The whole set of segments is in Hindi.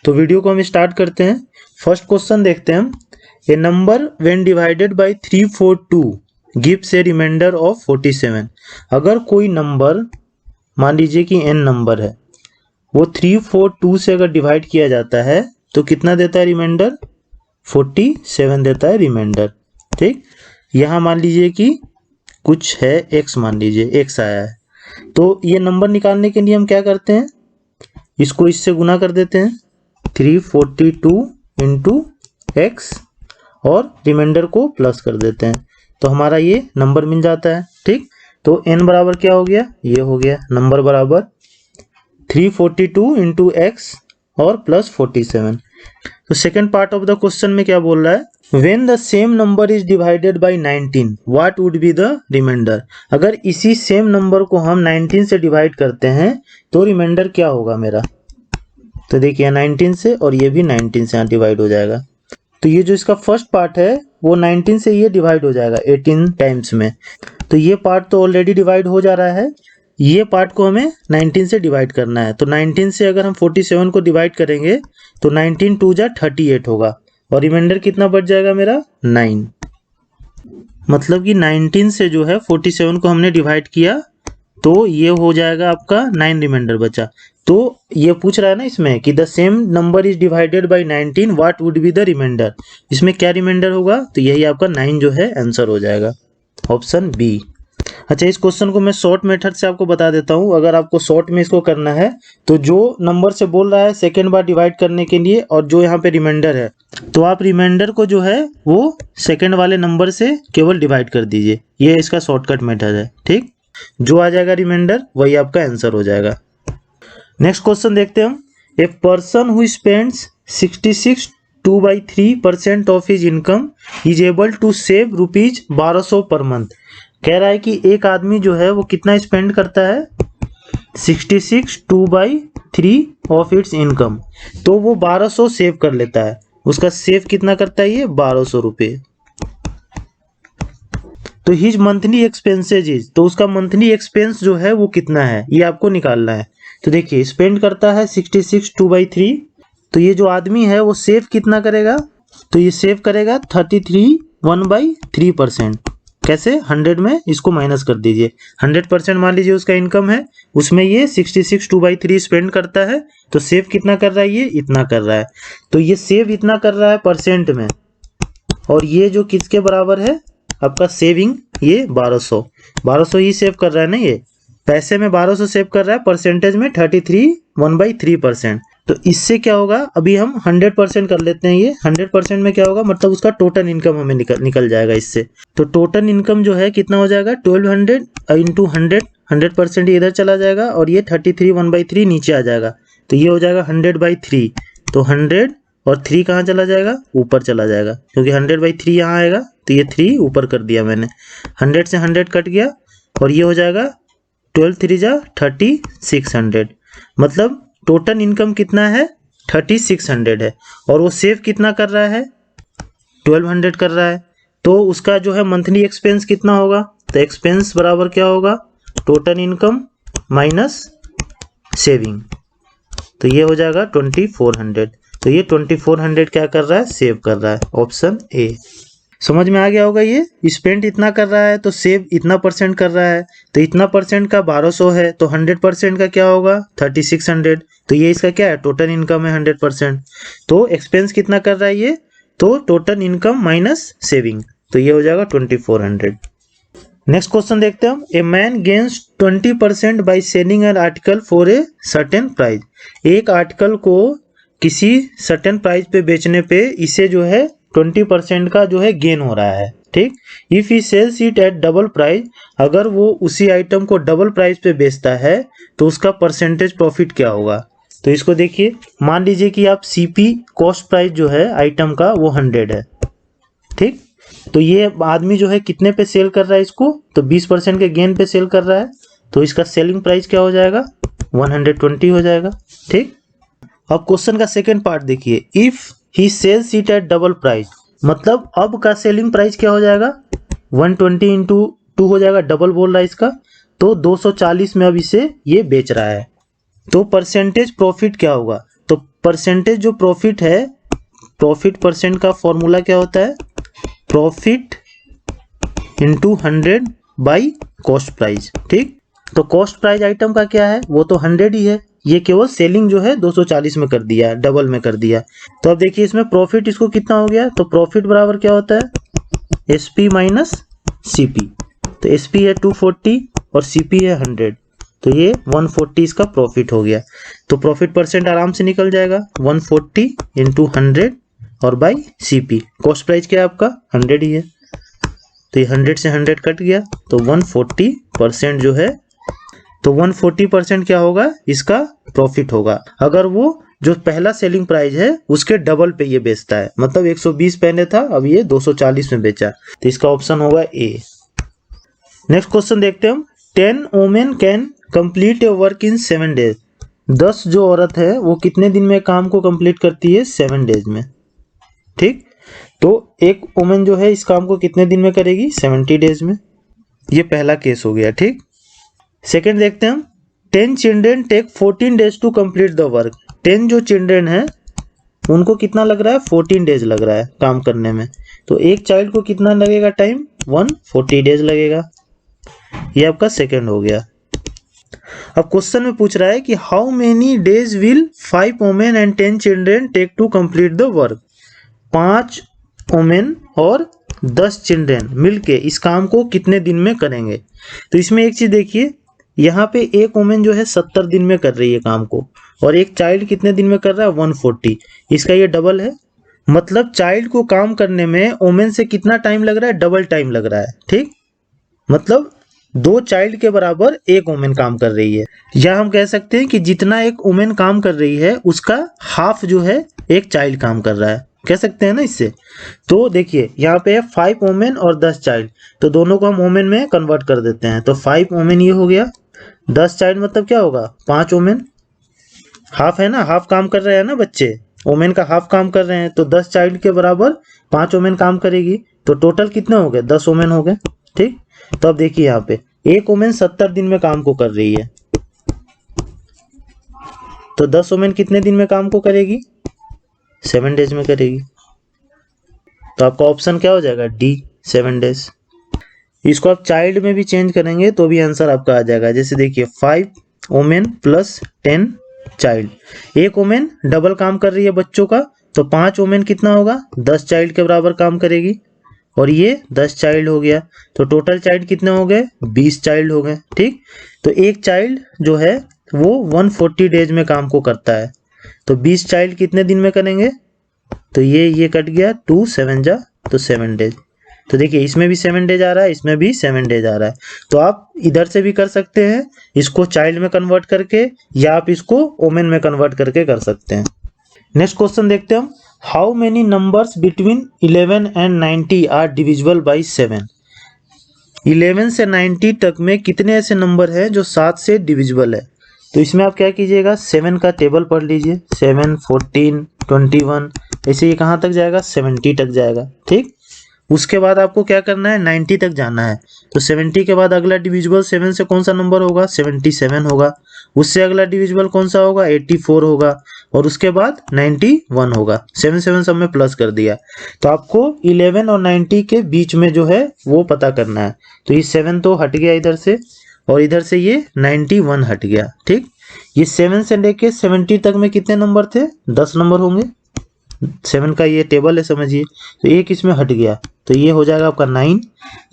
तो वीडियो को हम स्टार्ट करते हैं। फर्स्ट क्वेश्चन देखते हैं हम। A number when divided by 342 gives a remainder of 47। अगर कोई नंबर, मान लीजिए कि n नंबर है, वो 342 से अगर डिवाइड किया जाता है तो कितना देता है रिमाइंडर? 47 देता है रिमाइंडर। ठीक, यहाँ मान लीजिए कि कुछ है x, मान लीजिए x आया है, तो ये नंबर निकालने के लिए हम क्या करते हैं, इसको इससे गुना कर देते हैं 342 इंटू एक्स और रिमाइंडर को प्लस कर देते हैं, तो हमारा ये नंबर मिल जाता है। ठीक, तो n बराबर क्या हो गया? ये हो गया नंबर बराबर 342 इंटू एक्स और प्लस 47। तो second part of the question में क्या बोल रहा है? When the same number is divided by 19, what would be the remainder? अगर इसी सेम नंबर को हम 19 से डिवाइड करते हैं तो रिमाइंडर क्या होगा मेरा? तो देखिए 19 से और ये भी 19 से यहाँ डिवाइड हो जाएगा, तो ये जो इसका फर्स्ट पार्ट है वो 19 से ये डिवाइड हो जाएगा 18 टाइम्स में, तो ये पार्ट तो ऑलरेडी डिवाइड हो जा रहा है, ये पार्ट को हमें 19 से डिवाइड करना है। तो 19 से अगर हम 47 को डिवाइड करेंगे तो 19 2 जा 38 होगा और रिमाइंडर कितना बच जाएगा मेरा? 9। मतलब कि 19 से जो है 47 को हमने डिवाइड किया तो ये हो जाएगा आपका 9 रिमाइंडर बचा। तो ये पूछ रहा है ना इसमें कि the same number is divided by 19 what would be the remainder. इसमें क्या रिमाइंडर होगा? तो यही आपका 9 जो है आंसर हो जाएगा, ऑप्शन बी। अच्छा, इस क्वेश्चन को मैं शॉर्ट मेथड से आपको बता देता हूँ। अगर आपको शॉर्ट में इसको करना है तो जो नंबर से बोल रहा है सेकेंड बार डिवाइड करने के लिए और जो यहाँ पे रिमाइंडर है, तो आप रिमाइंडर को जो है वो सेकेंड वाले नंबर से केवल डिवाइड कर दीजिए, ये इसका शॉर्टकट मेथड है। ठीक, जो आ जाएगा रिमाइंडर वही आपका आंसर हो जाएगा। नेक्स्ट क्वेश्चन देखते हैं हम। A person who spends 66 2/3% of his income is able to save rupees 1200 per month. कह रहा है कि एक आदमी जो है वो कितना स्पेंड करता है? 66 2/3 ऑफ इट्स इनकम, तो वो 1200 सेव कर लेता है। उसका सेव कितना करता है ये? 1200 रुपये। तो हिज मंथली एक्सपेंसेज इज, तो उसका मंथली एक्सपेंस जो है वो कितना है ये आपको निकालना है। तो देखिए स्पेंड करता है 66 2/3, तो ये जो आदमी है वो सेव कितना करेगा? तो ये सेव करेगा 33 1/3%। कैसे? 100 में इसको माइनस कर दीजिए, 100% मान लीजिए उसका इनकम है, उसमें ये 66 2/3 स्पेंड करता है, तो सेव कितना कर रहा है? ये इतना कर रहा है। तो ये सेव इतना कर रहा है परसेंट में, और ये जो किसके बराबर है आपका सेविंग? ये 1200 ही सेव कर रहा है ना, ये पैसे में 1200 सेव कर रहा है, परसेंटेज में 33 1/3%। तो इससे क्या होगा? अभी हम 100% कर लेते हैं। ये 100% में क्या होगा? मतलब उसका टोटल इनकम हमें निकल जाएगा इससे। तो टोटल इनकम जो है कितना हो जाएगा? 1200 इंटू 100% ये इधर चला जाएगा और ये 33 1/3 नीचे आ जाएगा, तो ये हो जाएगा 100/3। तो 100 और 3 कहाँ चला जाएगा? ऊपर चला जाएगा, क्योंकि 100/3 यहाँ आएगा, तो ये 3 ऊपर कर दिया मैंने। 100 से 100 कट गया और ये हो जाएगा 12 3 जा 3600। मतलब टोटल इनकम कितना है? 3600 है, और वो सेव कितना कर रहा है? 1200 कर रहा है। तो उसका जो है मंथली एक्सपेंस कितना होगा? तो एक्सपेंस बराबर क्या होगा? टोटल इनकम माइनस सेविंग, तो ये हो जाएगा 2400। तो ये 2400 क्या कर रहा है? सेव कर रहा है, ऑप्शन ए। समझ में आ गया होगा। ये स्पेंड इतना कर रहा है तो सेव इतना परसेंट कर रहा है, तो इतना परसेंट का 1200 है, तो 100% का क्या होगा? 3600। तो ये इसका क्या है? टोटल इनकम है 100%। तो एक्सपेंस कितना कर रहा है ये? तो टोटल इनकम माइनस सेविंग, तो ये हो जाएगा 2400। नेक्स्ट क्वेश्चन देखते हैं हम। A man gains 20% by selling an article for a certain price. एक आर्टिकल को किसी सर्टेन प्राइस पे बेचने पे इसे जो है 20% का जो है गेन हो रहा है। ठीक, if he sells it at double price, अगर वो उसी आइटम को डबल प्राइस पे बेचता है तो उसका परसेंटेज प्रॉफिट क्या होगा? तो इसको देखिए, मान लीजिए कि आप सीपी कॉस्ट प्राइस जो है आइटम का वो 100 है। ठीक, तो ये आदमी जो है कितने पे सेल कर रहा है इसको? तो 20% के गेन पे सेल कर रहा है, तो इसका सेलिंग प्राइस क्या हो जाएगा? 120 हो जाएगा। ठीक, अब क्वेश्चन का सेकेंड पार्ट देखिए। If he sells it at double price, मतलब अब का सेलिंग प्राइस क्या हो जाएगा? 120 इंटू 2 हो जाएगा, डबल बोल रहा है इसका, तो 240 में अब इसे ये बेच रहा है। तो परसेंटेज प्रॉफिट क्या होगा? तो परसेंटेज जो प्रॉफिट है, प्रॉफिट परसेंट का फॉर्मूला क्या होता है, profit into 100 by cost price. ठीक, तो कॉस्ट प्राइस आइटम का क्या है, वो तो 100 ही है, ये केवल सेलिंग जो है 240 में कर दिया, डबल में कर दिया। तो अब देखिए इसमें प्रॉफिट इसको कितना हो गया, तो प्रॉफिट बराबर क्या होता है, एसपी माइनस सीपी। तो एसपी है 240 और सीपी है 100, तो ये 140 इसका प्रॉफिट हो गया। तो प्रॉफिट परसेंट आराम से निकल जाएगा, 140 इंटू 100 और बाई सीपी। कॉस्ट प्राइस क्या है आपका, 100 ही है, तो ये 100 से 100 कट गया, तो 140% जो है, तो 140% क्या होगा, इसका प्रॉफिट होगा। अगर वो जो पहला सेलिंग प्राइस है उसके डबल पे ये बेचता है, मतलब 120 पहले था, अब ये 240 में बेचा, तो इसका ऑप्शन होगा ए। नेक्स्ट क्वेश्चन देखते हैं हम, 10 women can complete A work in 7 days. 10 जो औरत है वो कितने दिन में काम को कंप्लीट करती है, 7 डेज में। ठीक, तो एक वुमेन जो है इस काम को कितने दिन में करेगी, 70 डेज में। ये पहला केस हो गया। ठीक, सेकेंड देखते हैं हम, 10 children take 14 days to complete the work. 10 जो चिल्ड्रेन है उनको कितना लग रहा है, 14 डेज लग रहा है काम करने में, तो एक चाइल्ड को कितना लगेगा टाइम, 140 डेज लगेगा। ये आपका सेकेंड हो गया। अब क्वेश्चन में पूछ रहा है कि how many days will 5 women and 10 children take to complete the work. 5 women और 10 चिल्ड्रेन मिलके इस काम को कितने दिन में करेंगे। तो इसमें एक चीज देखिए, यहाँ पे एक वुमेन जो है 70 दिन में कर रही है काम को, और एक चाइल्ड कितने दिन में कर रहा है, 140। इसका ये डबल है, मतलब चाइल्ड को काम करने में वुमेन से कितना टाइम लग रहा है, डबल टाइम लग रहा है। ठीक, मतलब 2 चाइल्ड के बराबर एक वुमेन काम कर रही है, या हम कह सकते हैं कि जितना एक वुमेन काम कर रही है उसका हाफ जो है एक चाइल्ड काम कर रहा है, कह सकते हैं ना इससे। तो देखिए यहाँ पे है 5 वुमेन और 10 चाइल्ड, तो दोनों को हम वुमेन में कन्वर्ट कर देते हैं, तो 5 वुमेन ये हो गया, 10 चाइल्ड मतलब क्या होगा, 5 वुमेन, हाफ है ना, हाफ काम कर रहे हैं ना बच्चे, वुमेन का हाफ काम कर रहे हैं, तो 10 चाइल्ड के बराबर 5 वुमेन काम करेगी, तो टोटल कितने हो गए, 10 वुमेन हो गए। ठीक, तो अब देखिए यहाँ पे एक वुमेन 70 दिन में काम को कर रही है, तो 10 वुमेन कितने दिन में काम को करेगी, 7 डेज में करेगी। तो आपका ऑप्शन क्या हो जाएगा, डी, 7 डेज। इसको आप चाइल्ड में भी चेंज करेंगे तो भी आंसर आपका आ जाएगा। जैसे देखिए 5 वुमेन प्लस 10 चाइल्ड, एक वुमेन डबल काम कर रही है बच्चों का, तो 5 वुमेन कितना होगा, 10 चाइल्ड के बराबर काम करेगी, और ये 10 चाइल्ड हो गया, तो टोटल चाइल्ड कितने हो गए, 20 चाइल्ड हो गए। ठीक, तो एक चाइल्ड जो है वो 140 डेज में काम को करता है, तो 20 चाइल्ड कितने दिन में करेंगे, तो ये कट गया, 2 7 जा, तो 7 डेज। तो देखिए इसमें भी 7 डेज आ रहा है, इसमें भी 7 डेज आ रहा है, तो आप इधर से भी कर सकते हैं इसको चाइल्ड में कन्वर्ट करके, या आप इसको वुमेन में कन्वर्ट करके कर सकते हैं। नेक्स्ट क्वेश्चन देखते हैं हम, how many numbers between 11 and 90 are divisible by 7। 11 से 90 तक में कितने ऐसे नंबर हैं जो 7 से डिविजिबल है। तो इसमें आप क्या कीजिएगा, 7 का टेबल पढ़ लीजिए, 7 14 21, ऐसे ये कहाँ तक जाएगा, 70 तक जाएगा। ठीक, उसके बाद आपको क्या करना है, 90 तक जाना है, तो 70 के बाद अगला डिविजिबल 7 से कौन सा नंबर होगा, 77 होगा, उससे अगला डिविजिबल कौन सा होगा, 84 होगा, और उसके बाद 91 होगा। 7 सब में प्लस कर दिया, तो आपको 11 और 90 के बीच में जो है वो पता करना है। तो ये 7 तो हट गया इधर से, और इधर से ये 91 हट गया। ठीक, ये 7 से लेके 70 तक में कितने नंबर थे, 10 नंबर होंगे, 7 का ये टेबल है समझिए, तो एक इसमें हट गया, तो ये हो जाएगा आपका 9।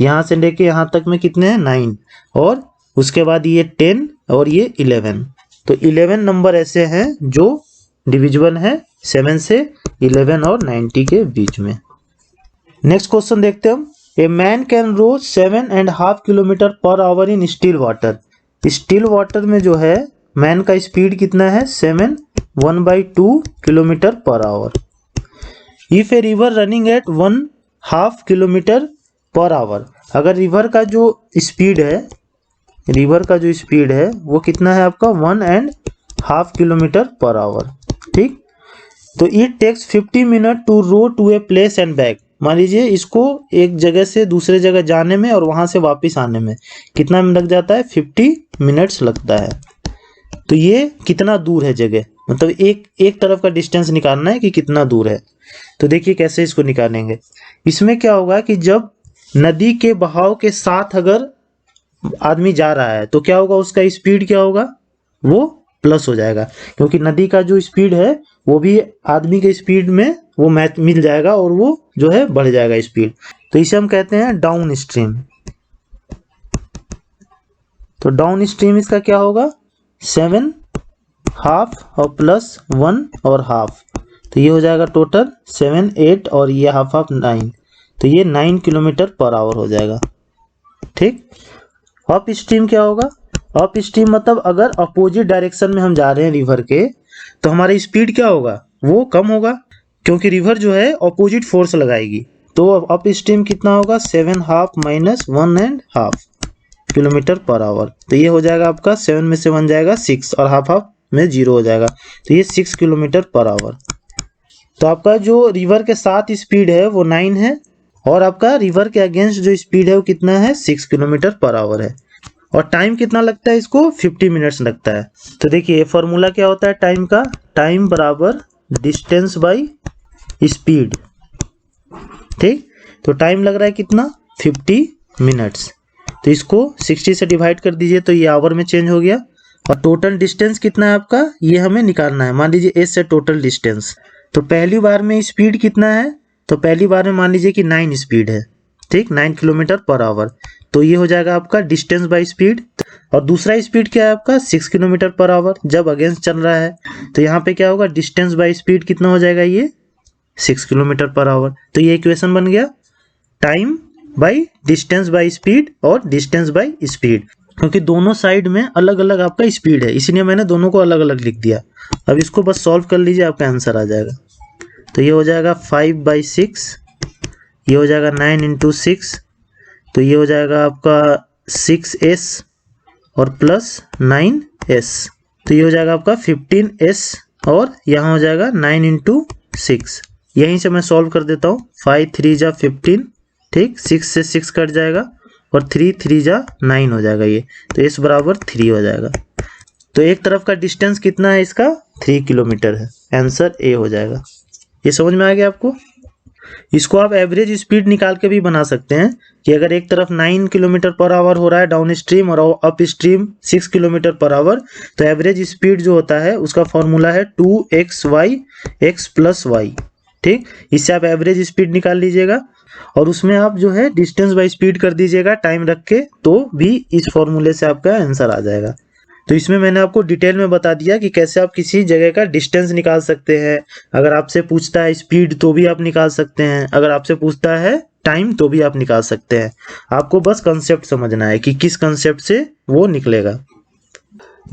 यहाँ से लेके यहाँ तक में कितने हैं, 9, और उसके बाद ये 10 और ये 11, तो 11 नंबर ऐसे हैं जो डिविजिबल है 7 से 11 और 90 के बीच में। नेक्स्ट क्वेश्चन देखते हैं हम, a man can row 7.5 kilometre per hour in still water. Still water में जो है मैन का स्पीड कितना है, 7/1/2 kilometre per our. If a river running at 1/2 kilometre per our, अगर रिवर का जो स्पीड है वो कितना है आपका, 1.5 किलोमीटर पर आवर। ठीक, तो it takes 50 minute to row to a place and back. मान लीजिए इसको एक जगह से दूसरे जगह जाने में और वहां से वापस आने में कितना लग जाता है, 50 मिनट्स लगता है। तो ये कितना दूर है जगह, मतलब एक तरफ का डिस्टेंस निकालना है कि कितना दूर है। तो देखिए कैसे इसको निकालेंगे। इसमें क्या होगा कि जब नदी के बहाव के साथ अगर आदमी जा रहा है तो क्या होगा, उसका स्पीड क्या होगा, वो प्लस हो जाएगा, क्योंकि नदी का जो स्पीड है वो भी आदमी के स्पीड में वो मैच मिल जाएगा और वो जो है बढ़ जाएगा स्पीड। तो इसे हम कहते हैं डाउन स्ट्रीम। तो डाउन स्ट्रीम इसका क्या होगा, 7 हाफ और प्लस 1 और हाफ, तो ये हो जाएगा टोटल 7 8 और ये हाफ हाफ 9, तो ये 9 किलोमीटर पर आवर हो जाएगा। ठीक। अप स्ट्रीम क्या होगा, अप स्ट्रीम मतलब अगर अपोजिट डायरेक्शन में हम जा रहे हैं रिवर के तो हमारा स्पीड क्या होगा, वो कम होगा, क्योंकि रिवर जो है अपोजिट फोर्स लगाएगी। तो अप स्ट्रीम कितना होगा, 7 half minus 1 and half kilometre per our, तो ये हो जाएगा आपका 7 में से 1 जाएगा 6 और हाफ हाफ में 0 हो जाएगा, तो ये 6 किलोमीटर पर आवर। तो आपका जो रिवर के साथ स्पीड है वो 9 है और आपका रिवर के अगेंस्ट जो स्पीड है वो कितना है, 6 किलोमीटर पर आवर है। और टाइम कितना लगता है इसको, 50 मिनट्स लगता है। तो देखिए फॉर्मूला क्या होता है टाइम का, टाइम बराबर डिस्टेंस बाय स्पीड। ठीक। तो टाइम लग रहा है कितना, 50 मिनट्स, तो इसको 60 से डिवाइड कर दीजिए तो ये आवर में चेंज हो गया। और टोटल डिस्टेंस कितना है आपका, ये हमें निकालना है। मान लीजिए एस से टोटल डिस्टेंस, तो पहली बार में स्पीड कितना है, तो पहली बार में मान लीजिए कि 9 स्पीड है। ठीक, 9 किलोमीटर पर आवर, तो ये हो जाएगा आपका डिस्टेंस बाय स्पीड। और दूसरा स्पीड क्या है आपका, 6 किलोमीटर पर आवर, जब अगेंस्ट चल रहा है। तो यहाँ पे क्या होगा, डिस्टेंस बाय स्पीड कितना हो जाएगा, ये 6 किलोमीटर पर आवर। तो ये इक्वेशन बन गया time by distance by speed और डिस्टेंस बाय स्पीड, क्योंकि दोनों साइड में अलग अलग आपका स्पीड है, इसलिए मैंने दोनों को अलग अलग लिख दिया। अब इसको बस सॉल्व कर लीजिए, आपका आंसर आ जाएगा। तो ये हो जाएगा 5/6, ये हो जाएगा 9 × 6, तो ये हो जाएगा आपका 6s और प्लस 9s, तो ये हो जाएगा आपका 15s और यहाँ हो जाएगा 9 × 6। यहीं से मैं सॉल्व कर देता हूँ, 5 3 जा 15, ठीक, 6 से 6 कट जाएगा और 3 3 जा 9 हो जाएगा ये, तो s बराबर 3 हो जाएगा। तो एक तरफ का डिस्टेंस कितना है इसका, 3 किलोमीटर है, आंसर ए हो जाएगा। ये समझ में आ गया आपको। इसको आप एवरेज स्पीड निकाल के भी बना सकते हैं कि अगर एक तरफ 9 किलोमीटर पर आवर हो रहा है डाउन स्ट्रीम और up stream 6 kilometre per our, तो एवरेज स्पीड जो होता है उसका फॉर्मूला है 2xy x + y। ठीक, इससे आप एवरेज स्पीड निकाल लीजिएगा और उसमें आप जो है डिस्टेंस बाय स्पीड कर दीजिएगा टाइम रख के, तो भी इस फॉर्मूले से आपका आंसर आ जाएगा। तो इसमें मैंने आपको डिटेल में बता दिया कि कैसे आप किसी जगह का डिस्टेंस निकाल सकते हैं। अगर आपसे पूछता है स्पीड तो भी आप निकाल सकते हैं, अगर आपसे पूछता है टाइम तो भी आप निकाल सकते हैं। आपको बस कंसेप्ट समझना है कि किस कंसेप्ट से वो निकलेगा।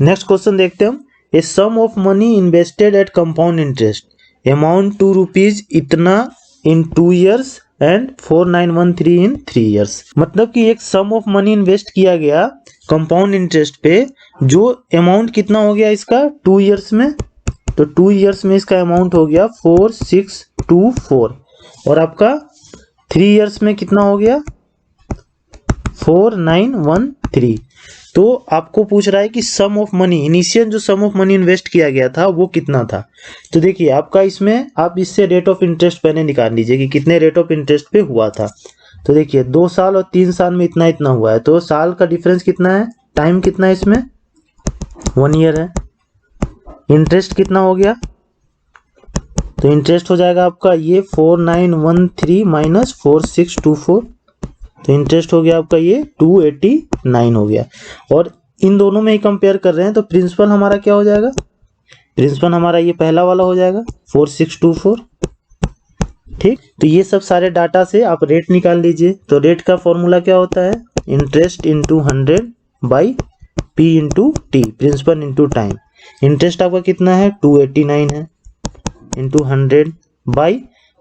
नेक्स्ट क्वेश्चन देखते हैं हम। A sum of money invested at compound interest amount to rupees इतना in 2 years and 4913 in 3 years। मतलब कि एक सम ऑफ मनी इन्वेस्ट किया गया कंपाउंड इंटरेस्ट पे, जो अमाउंट कितना हो गया इसका 2 years में, तो 2 years में इसका अमाउंट हो गया 4624 और आपका 3 years में कितना हो गया 4913। तो आपको पूछ रहा है कि सम ऑफ मनी, इनिशियल जो सम ऑफ मनी इन्वेस्ट किया गया था वो कितना था। तो देखिए आपका इसमें आप इससे रेट ऑफ इंटरेस्ट पहले निकाल लीजिए कि कितने रेट ऑफ इंटरेस्ट पे हुआ था। तो देखिए 2 साल और 3 साल में इतना इतना हुआ है, तो साल का डिफरेंस कितना है, टाइम कितना है इसमें 1 year है। इंटरेस्ट कितना हो गया, तो इंटरेस्ट हो जाएगा आपका ये 4913 माइनस 4624, तो इंटरेस्ट हो गया आपका ये 289 हो गया। और इन दोनों में ही कंपेयर कर रहे हैं तो प्रिंसिपल हमारा क्या हो जाएगा, प्रिंसिपल हमारा ये पहला वाला हो जाएगा 4624। ठीक, तो ये सब सारे डाटा से आप रेट निकाल लीजिए। तो रेट का फॉर्मूला क्या होता है, interest into 100 by P into T, principal into time. Interest आपका कितना है 289 है, इंटू 100 बाई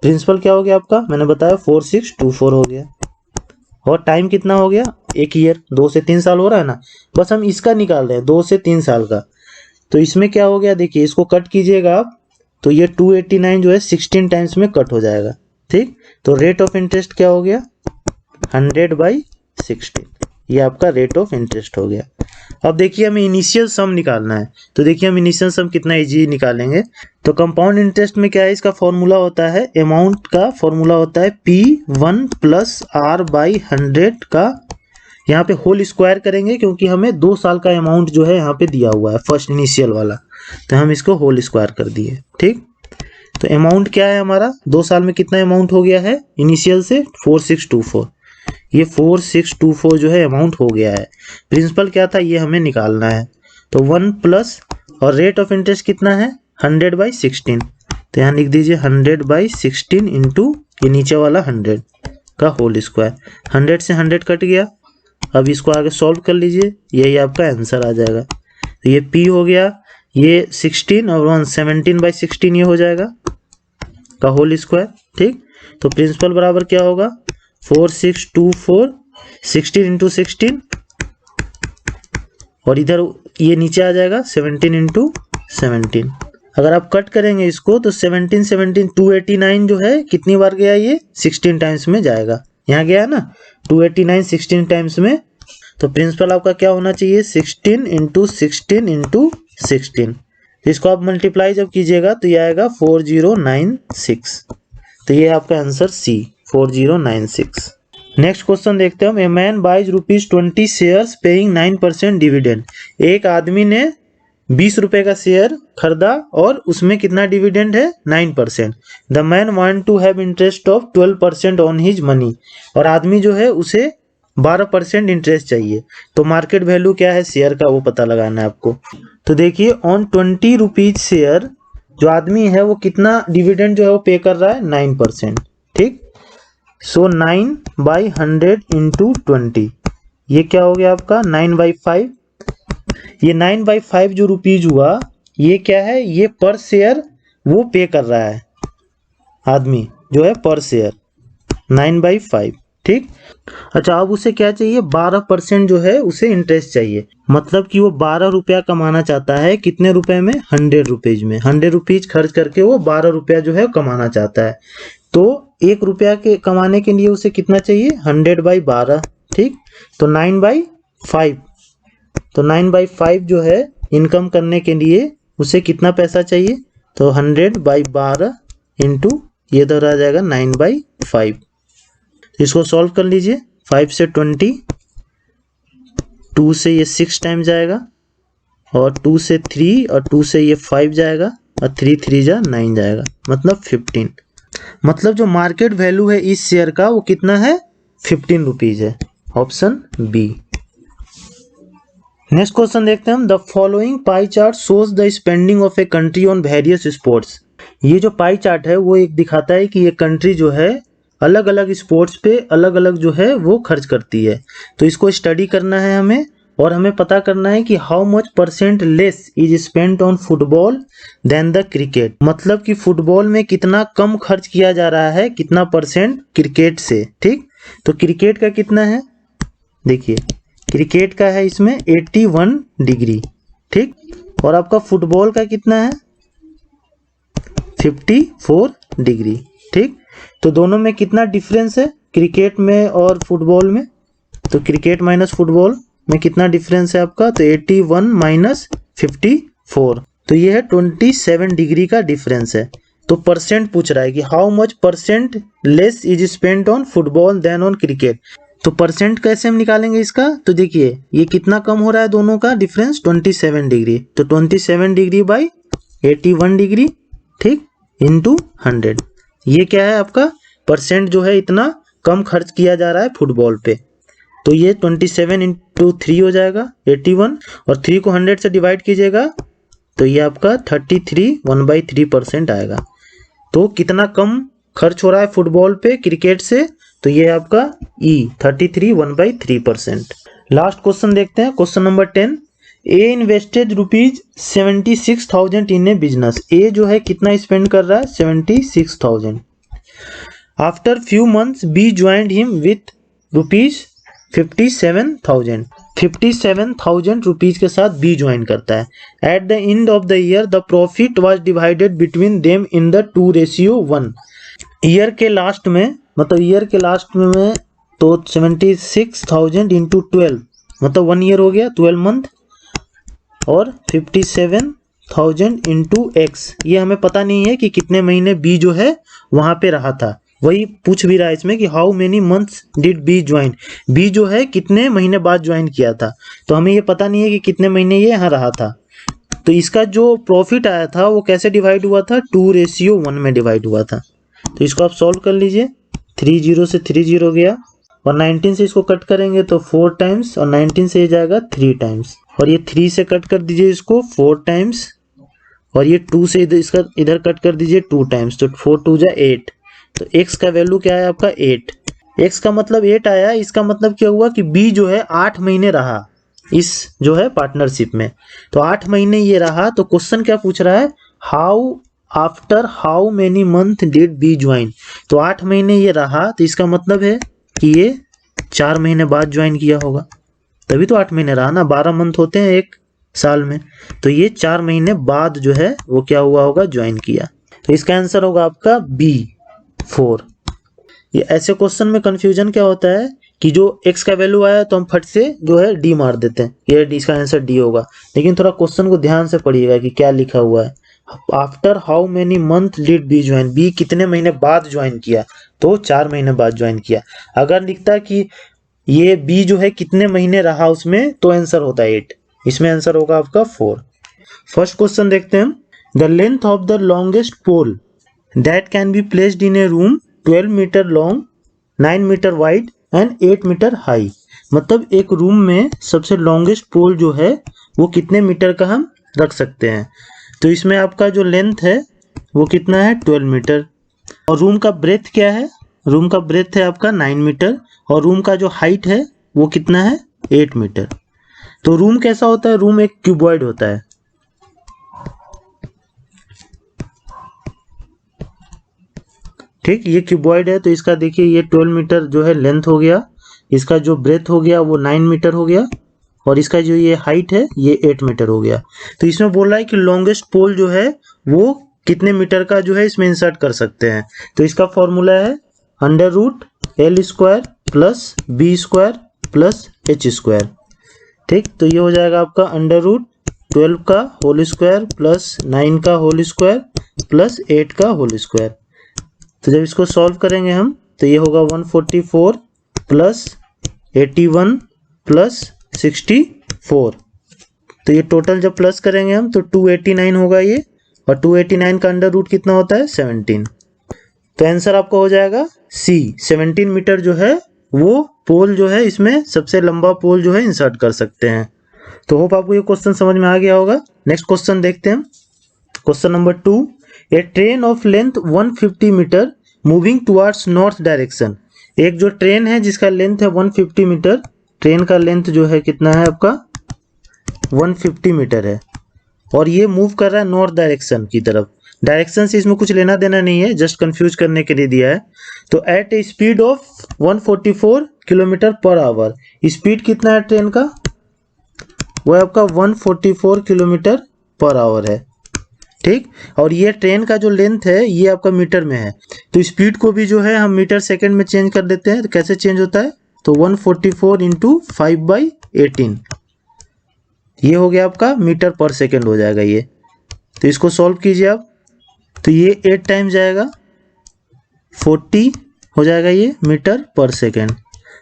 प्रिंसिपल क्या हो गया आपका, मैंने बताया 4624 हो गया। और टाइम कितना हो गया 1 year, 2 से 3 साल हो रहा है ना, बस हम इसका निकाल रहे हैं 2 से 3 साल का। तो इसमें क्या हो गया, देखिए इसको कट कीजिएगा आप, तो ये 289 जो है 16 टाइम्स में कट हो जाएगा। ठीक, तो रेट ऑफ इंटरेस्ट क्या हो गया 100/16, ये आपका रेट ऑफ इंटरेस्ट हो गया। अब देखिए हमें इनिशियल सम निकालना है, तो देखिए हम इनिशियल सम कितना इजी निकालेंगे। तो कंपाउंड इंटरेस्ट में क्या है, इसका फॉर्मूला होता है, अमाउंट का फॉर्मूला होता है P1 प्लस R/100 का, यहाँ पे होल स्क्वायर करेंगे क्योंकि हमें 2 साल का अमाउंट जो है यहाँ पे दिया हुआ है फर्स्ट इनिशियल वाला, तो हम इसको होल स्क्वायर कर दिए। ठीक, तो अमाउंट क्या है हमारा, 2 साल में कितना अमाउंट हो गया है इनिशियल से 4624, ये 4624 जो है अमाउंट हो गया है। प्रिंसिपल क्या था ये हमें निकालना है, तो 1 प्लस और रेट ऑफ इंटरेस्ट कितना है 100/16, तो यहाँ लिख दीजिए 100/16 इंटू ये नीचे वाला 100 का होल स्क्वायर, 100 से 100 कट गया। अब इसको आगे सॉल्व कर लीजिए, यही आपका आंसर आ जाएगा। तो ये P हो गया, ये 16 और 1 17/16 ये हो जाएगा का होल स्क्वायर। ठीक, तो प्रिंसिपल बराबर क्या होगा 4624, 16 इंटू 16 और इधर ये नीचे आ जाएगा 17 इंटू 17। अगर आप कट करेंगे इसको तो 17 17 289 जो है कितनी बार गया, ये 16 टाइम्स में जाएगा, यहाँ गया ना 289 16 टाइम्स में। तो प्रिंसिपल आपका क्या होना चाहिए 16 इंटू 16 इंटू 16, इसको आप मल्टीप्लाई जब कीजिएगा तो ये आएगा 4096, तो ये आपका आंसर सी 4096। नेक्स्ट क्वेश्चन देखते हैं हम, a man buys ₹20 shares paying 9% dividend, एक आदमी ने 20 रुपए का शेयर खरीदा और उसमें कितना डिविडेंड है 9%। The man want to have interest of 12% on his money, और आदमी जो है उसे 12% इंटरेस्ट चाहिए, तो मार्केट वैल्यू क्या है शेयर का वो पता लगाना है आपको। तो देखिए ऑन 20 रुपीज शेयर जो आदमी है वो कितना डिविडेंड जो है वो पे कर रहा है 9%। ठीक, सो 9/100 इंटू 20, ये क्या हो गया आपका 9/5। ये 9/5 जो रुपीज हुआ ये क्या है, ये पर शेयर वो पे कर रहा है आदमी जो है पर शेयर 9/5। ठीक, अच्छा अब उसे क्या चाहिए 12% जो है उसे इंटरेस्ट चाहिए, मतलब कि वो 12 रुपया कमाना चाहता है, कितने रुपए में 100 रुपीज में, 100 रुपीज खर्च करके वो 12 रुपया जो है कमाना चाहता है। तो 1 रुपया के कमाने के लिए उसे कितना चाहिए 100/12। ठीक, तो 9/5, तो 9/5 जो है इनकम करने के लिए उसे कितना पैसा चाहिए, तो 100/12 इंटू ये इधर आ जाएगा 9/5। इसको सॉल्व कर लीजिए, 5 से 20, 2 से ये 6 टाइम जाएगा और 2 से 3 और 2 से ये 5 जाएगा और 3 3 जा 9 जाएगा, मतलब 15। मतलब जो मार्केट वैल्यू है इस शेयर का वो कितना है 15 रुपीज है, ऑप्शन बी। नेक्स्ट क्वेश्चन देखते हैं हम, the following pie chart shows the spending of a country on various sports. ये जो पाई चार्ट है वो एक दिखाता है कि ये कंट्री जो है अलग अलग स्पोर्ट्स पे अलग अलग जो है वो खर्च करती है। तो इसको स्टडी करना है हमें, और हमें पता करना है कि how much % less is spent on football than the cricket, मतलब कि फुटबॉल में कितना कम खर्च किया जा रहा है, कितना % क्रिकेट से। ठीक, तो क्रिकेट का कितना है, देखिए क्रिकेट का है इसमें 81 डिग्री। ठीक, और आपका फुटबॉल का कितना है 54 डिग्री। ठीक, तो दोनों में कितना डिफरेंस है क्रिकेट में और फुटबॉल में, तो क्रिकेट माइनस फुटबॉल में कितना डिफरेंस है आपका, तो 81 माइनस 54, तो ये है 27 डिग्री का डिफरेंस है। तो परसेंट पूछ रहा है कि how much % less is spent on football than on cricket, तो परसेंट कैसे हम निकालेंगे इसका, तो देखिए ये कितना कम हो रहा है दोनों का डिफरेंस 27 डिग्री, तो 27 डिग्री बाई 81 डिग्री। ठीक, इंटू 100, ये क्या है आपका % जो है इतना कम खर्च किया जा रहा है फुटबॉल पे, तो ये 27 इंटू 3 हो जाएगा 81, और 3 को 100 से डिवाइड कीजिएगा तो ये आपका 33 1/3% आएगा। तो कितना कम खर्च हो रहा है फुटबॉल पे क्रिकेट से, तो ये आपका ई 33 1/3%। लास्ट क्वेश्चन देखते हैं, question number 10, A invested ₹76,000 in a business. A जो है कितना स्पेंड कर रहा है 76,000। After few months B joined him with ₹57,000। 57,000 rupees के साथ बी ज्वाइन करता है। At the end of the year the profit was divided between them in the 2:1। Year के लास्ट में, मतलब ईयर के लास्ट में तो 76,000 इंटू 12, मतलब 1 ईयर हो गया 12 मंथ, और 57,000 इंटू एक्स, ये हमें पता नहीं है कि कितने महीने बी जो है वहां पे रहा था। वही पूछ भी रहा है इसमें कि how many months did B join, B जो है कितने महीने बाद ज्वाइन किया था, तो हमें ये पता नहीं है कि कितने महीने ये यहाँ रहा था। तो इसका जो प्रॉफिट आया था वो कैसे डिवाइड हुआ था, 2:1 में डिवाइड हुआ था। तो इसको आप सॉल्व कर लीजिए, 30 से 30 गया और 19 से इसको कट करेंगे तो 4 टाइम्स और 19 से ये जाएगा 3 टाइम्स, और ये 3 से कट कर दीजिए इसको 4 टाइम्स, और ये 2 से इसका इधर कट कर दीजिए 2 टाइम्स, तो 4 2 जा 8। तो x का वैल्यू क्या है आपका 8, x का मतलब 8 आया। इसका मतलब क्या हुआ कि b जो है 8 महीने रहा इस जो है पार्टनरशिप में, तो 8 महीने ये रहा। तो क्वेश्चन क्या पूछ रहा है, after how many month did B join, तो 8 महीने ये रहा, तो इसका मतलब है कि ये 4 महीने बाद ज्वाइन किया होगा, तभी तो 8 महीने रहा ना, 12 मंथ होते हैं एक साल में, तो ये 4 महीने बाद जो है वो क्या हुआ होगा, ज्वाइन किया। तो इसका आंसर होगा आपका B4। ये ऐसे क्वेश्चन में कंफ्यूजन क्या होता है कि जो x का वैल्यू आया तो हम फट से जो है D मार देते हैं, ये इसका आंसर D होगा। लेकिन थोड़ा क्वेश्चन को ध्यान से पढ़िएगा कि क्या लिखा हुआ है, after how many month did B join, B कितने महीने बाद ज्वाइन किया, तो 4 महीने बाद ज्वाइन किया। अगर लिखता कि ये बी जो है कितने महीने रहा उसमें, तो आंसर होता है 8, इसमें आंसर होगा आपका 4। फर्स्ट क्वेश्चन देखते हैं, the length of the longest pole that can be placed in a room 12 metre long, 9 metre wide and 8 metre high. मतलब एक रूम में सबसे लॉन्गेस्ट पोल जो है वो कितने मीटर का हम रख सकते हैं। तो इसमें आपका जो लेंथ है वो कितना है, 12 मीटर, और रूम का ब्रेथ क्या है, रूम का ब्रेथ है आपका 9 मीटर, और रूम का जो हाइट है वो कितना है, 8 मीटर। तो रूम कैसा होता है, रूम एक क्यूबॉइड होता है, ठीक, ये क्यूबॉइड है। तो इसका देखिए ये 12 मीटर जो है लेंथ हो गया, इसका जो ब्रेथ हो गया वो 9 मीटर हो गया, और इसका जो ये हाइट है ये 8 मीटर हो गया। तो इसमें बोल रहा है कि लॉन्गेस्ट पोल जो है वो कितने मीटर का जो है इसमें इंसर्ट कर सकते हैं। तो इसका फॉर्मूला है √L² plus B² plus H², ठीक। तो ये हो जाएगा आपका √12 का होल स्क्वायर प्लस 9 का होल स्क्वायर प्लस 8 का होल स्क्वायर। तो जब इसको सॉल्व करेंगे हम तो ये होगा 144 प्लस 81 प्लस 64। तो ये टोटल जब प्लस करेंगे हम तो 289 होगा ये, और 289 का अंडर रूट कितना होता है, 17। तो आंसर आपका हो जाएगा C, 17 मीटर जो है वो पोल जो है इसमें सबसे लंबा पोल जो है इंसर्ट कर सकते हैं। तो होप आपको ये क्वेश्चन समझ में आ गया होगा। नेक्स्ट क्वेश्चन देखते हैं, question number 2, a train of length 150 metre moving towards north direction. एक जो ट्रेन है जिसका लेंथ है 150 मीटर, ट्रेन का लेंथ जो है कितना है आपका 150 मीटर है, और ये मूव कर रहा है नॉर्थ डायरेक्शन की तरफ। डायरेक्शन से इसमें कुछ लेना देना नहीं है, जस्ट कंफ्यूज करने के लिए दिया है। तो at a speed of 144 kilometre per hour, speed कितना है ट्रेन का, वो आपका 144 किलोमीटर पर आवर है, ठीक। और ये ट्रेन का जो लेंथ है ये आपका मीटर में है, तो स्पीड को भी जो है हम मीटर सेकंड में चेंज कर देते हैं। तो कैसे चेंज होता है, तो 144 इंटू 5/18, ये हो गया आपका मीटर पर सेकंड हो जाएगा ये। तो इसको सॉल्व कीजिए आप, तो ये 8 टाइम्स जाएगा, 40 हो जाएगा ये मीटर पर सेकंड।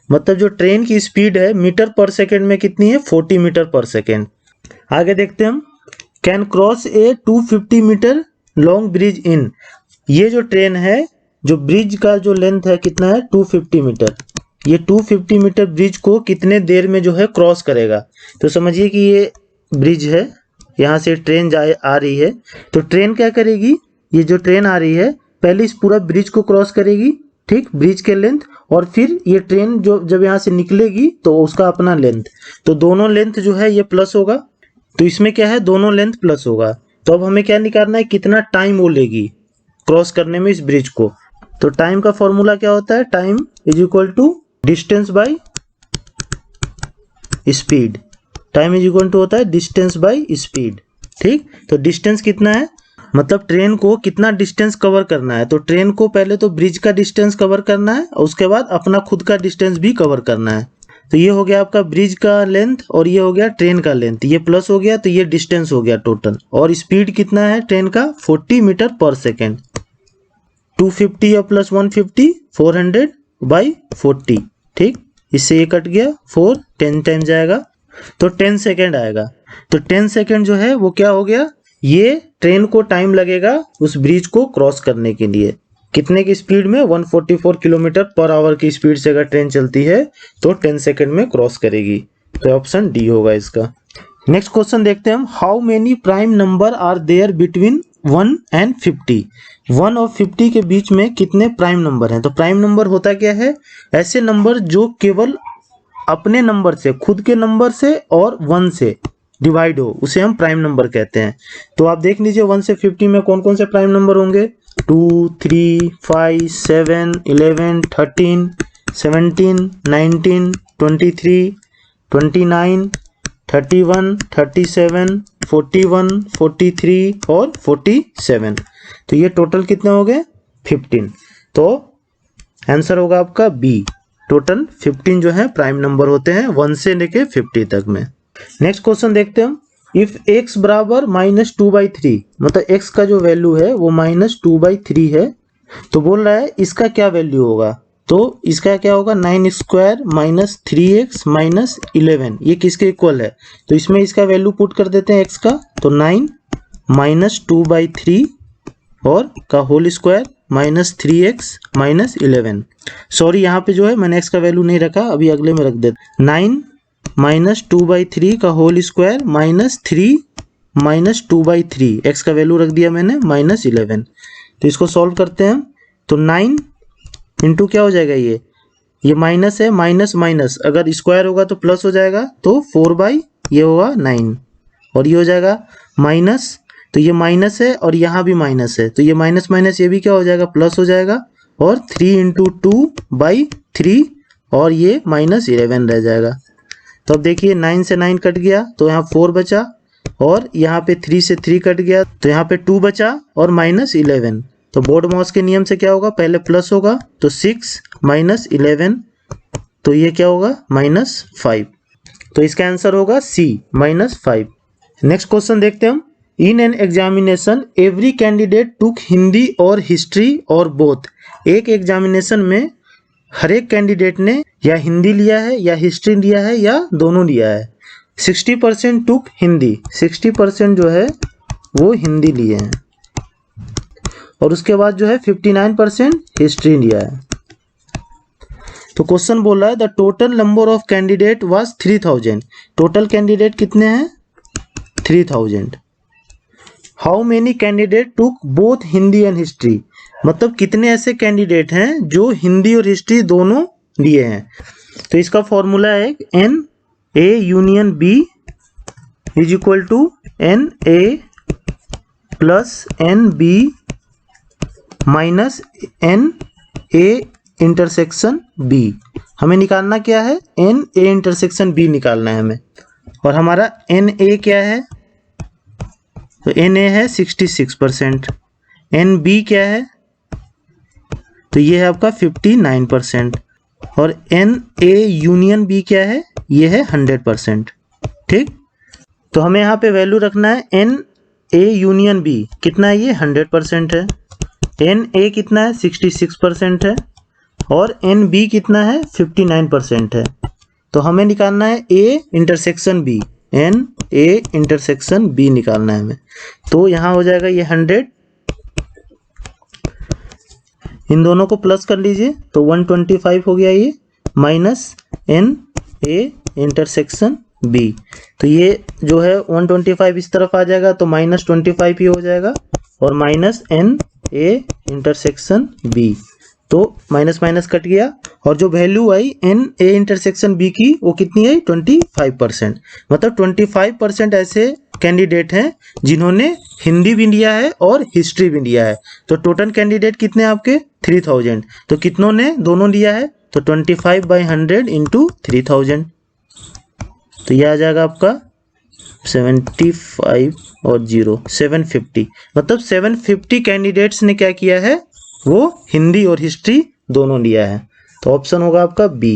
मतलब जो ट्रेन की स्पीड है मीटर पर सेकंड में कितनी है, 40 मीटर पर सेकंड। आगे देखते हैं हम, can cross a 250 metre long bridge in. ये जो ट्रेन है, जो ब्रिज का जो लेंथ है कितना है 250 मीटर, ये 250 मीटर ब्रिज को कितने देर में जो है क्रॉस करेगा। तो समझिए कि ये ब्रिज है, यहाँ से ट्रेन आ रही है, तो ट्रेन क्या करेगी, ये जो ट्रेन आ रही है पहले इस पूरा ब्रिज को क्रॉस करेगी, ठीक, ब्रिज के लेंथ, और फिर ये ट्रेन जो जब यहाँ से निकलेगी तो उसका अपना लेंथ, तो दोनों लेंथ जो है ये प्लस होगा। तो इसमें क्या है, दोनों लेंथ प्लस होगा। तो अब हमें क्या निकालना है, कितना टाइम वो लेगी क्रॉस करने में इस ब्रिज को। तो टाइम का फॉर्मूला क्या होता है, time is equal to distance by speed, time is equal to होता है डिस्टेंस बाय स्पीड, ठीक। तो डिस्टेंस कितना है, मतलब ट्रेन को कितना डिस्टेंस कवर करना है। तो ट्रेन को पहले तो ब्रिज का डिस्टेंस कवर करना है और उसके बाद अपना खुद का डिस्टेंस भी कवर करना है। तो ये हो गया आपका ब्रिज का लेंथ और ये हो गया ट्रेन का लेंथ, ये प्लस हो गया तो ये डिस्टेंस हो गया टोटल। और स्पीड कितना है ट्रेन का 40 मीटर पर सेकेंड। 250 और प्लस 150 400/40। ठीक, इससे ये कट गया 4 10 टाइम जाएगा तो 10 सेकेंड आएगा। तो 10 सेकेंड जो है वो क्या हो गया, ये ट्रेन को टाइम लगेगा उस ब्रिज को क्रॉस करने के लिए। कितने की स्पीड में, 144 किलोमीटर पर आवर की स्पीड से अगर ट्रेन चलती है तो 10 सेकेंड में क्रॉस करेगी। तो ऑप्शन डी होगा इसका। नेक्स्ट क्वेश्चन देखते हैं हम। How many prime number are there between 1 and 50? 1 और 50 के बीच में कितने प्राइम नंबर हैं? तो प्राइम नंबर होता क्या है, ऐसे नंबर जो केवल अपने नंबर से, खुद के नंबर से और 1 से डिवाइड हो, उसे हम प्राइम नंबर कहते हैं। तो आप देख लीजिए 1 से 50 में कौन कौन से प्राइम नंबर होंगे, 2 3 5 7 11 13 17 19 23 29 31 37 41 43 और 47। तो ये टोटल कितने हो गए 15। तो आंसर होगा आपका बी, टोटल 15 जो है प्राइम नंबर होते हैं 1 से लेके 50 तक में। नेक्स्ट क्वेश्चन देखते हैं हम। इफ x बराबर -2/3, मतलब x का जो वैल्यू है वो -2/3 है, तो बोल रहा है इसका क्या वैल्यू होगा। तो इसका क्या होगा, 9² - 3x - 11, ये किसके इक्वल है। तो इसमें इसका वैल्यू पुट कर देते हैं x का, तो 9 - 2/3 और का होल स्क्वायर -3x - 11। सॉरी यहाँ पे जो है मैंने x का वैल्यू नहीं रखा, अभी अगले में रख देते। 9 - 2/3 का होल स्क्वायर -3 - 2/3, x का वैल्यू रख दिया मैंने -11। तो इसको सॉल्व करते हैं। तो 9 इंटू क्या हो जाएगा, ये माइनस है, माइनस माइनस अगर स्क्वायर होगा तो प्लस हो जाएगा, तो 4 ये होगा 9 और ये हो जाएगा माइनस, तो ये माइनस है और यहाँ भी माइनस है, तो ये माइनस माइनस ये भी क्या हो जाएगा, प्लस हो जाएगा। और 3 × 2/3 और ये -11 रह जाएगा। तो अब देखिए 9 से 9 कट गया तो यहाँ 4 बचा, और यहाँ पे 3 से 3 कट गया तो यहाँ पे 2 बचा और -11। तो बोर्ड मॉस के नियम से क्या होगा, पहले प्लस होगा तो 6 - 11, तो ये क्या होगा -5। तो इसका आंसर होगा सी -5। नेक्स्ट क्वेश्चन देखते हैं हम। In an examination every candidate took Hindi और हिस्ट्री और बोथ। एक एग्जामिनेशन में हर एक कैंडिडेट ने या हिंदी लिया है या हिस्ट्री लिया है या दोनों लिया है। 60% टुक हिंदी, 60% जो है वो हिंदी लिए हैं, और उसके बाद जो है 59% हिस्ट्री लिया है। तो क्वेश्चन बोल रहा है the total number of candidate was 3000। Total candidate कितने हैं 3000। How many candidate took both Hindi and history, मतलब कितने ऐसे कैंडिडेट हैं जो हिंदी और हिस्ट्री दोनों लिए हैं। तो इसका फॉर्मूला है NA union B is equal to NA plus NB minus NA intersection B। हमें निकालना क्या है, NA इंटरसेक्शन B निकालना है हमें। और हमारा NA क्या है, तो NA है 66%, NB क्या है, तो ये है आपका 59%, और NA यूनियन B क्या है, ये है 100%। ठीक, तो हमें यहाँ पे वैल्यू रखना है NA यूनियन B कितना है, ये 100% है। NA कितना है 66% है, और NB कितना है 59% है। तो हमें निकालना है A intersection B, NA intersection B निकालना है हमें। तो यहाँ हो जाएगा ये 100, इन दोनों को प्लस कर लीजिए तो 125 हो गया ये, माइनस NA इंटरसेक्शन B। तो ये जो है 125 इस तरफ आ जाएगा तो -25 ही हो जाएगा, और माइनस NA इंटरसेक्शन B। तो माइनस माइनस कट गया, और जो वैल्यू आई NA इंटरसेक्शन B की वो कितनी है 25%। मतलब 25% ऐसे कैंडिडेट हैं जिन्होंने हिंदी भी लिया है और हिस्ट्री भी लिया है। तो टोटल कैंडिडेट कितने आपके 3000, तो कितनों ने दोनों लिया है, तो 25/100 इंटू 3000। तो यह आ जाएगा आपका 75 और 0 750। मतलब 750 कैंडिडेट्स ने क्या किया है, वो हिंदी और हिस्ट्री दोनों लिया है। तो ऑप्शन होगा आपका बी।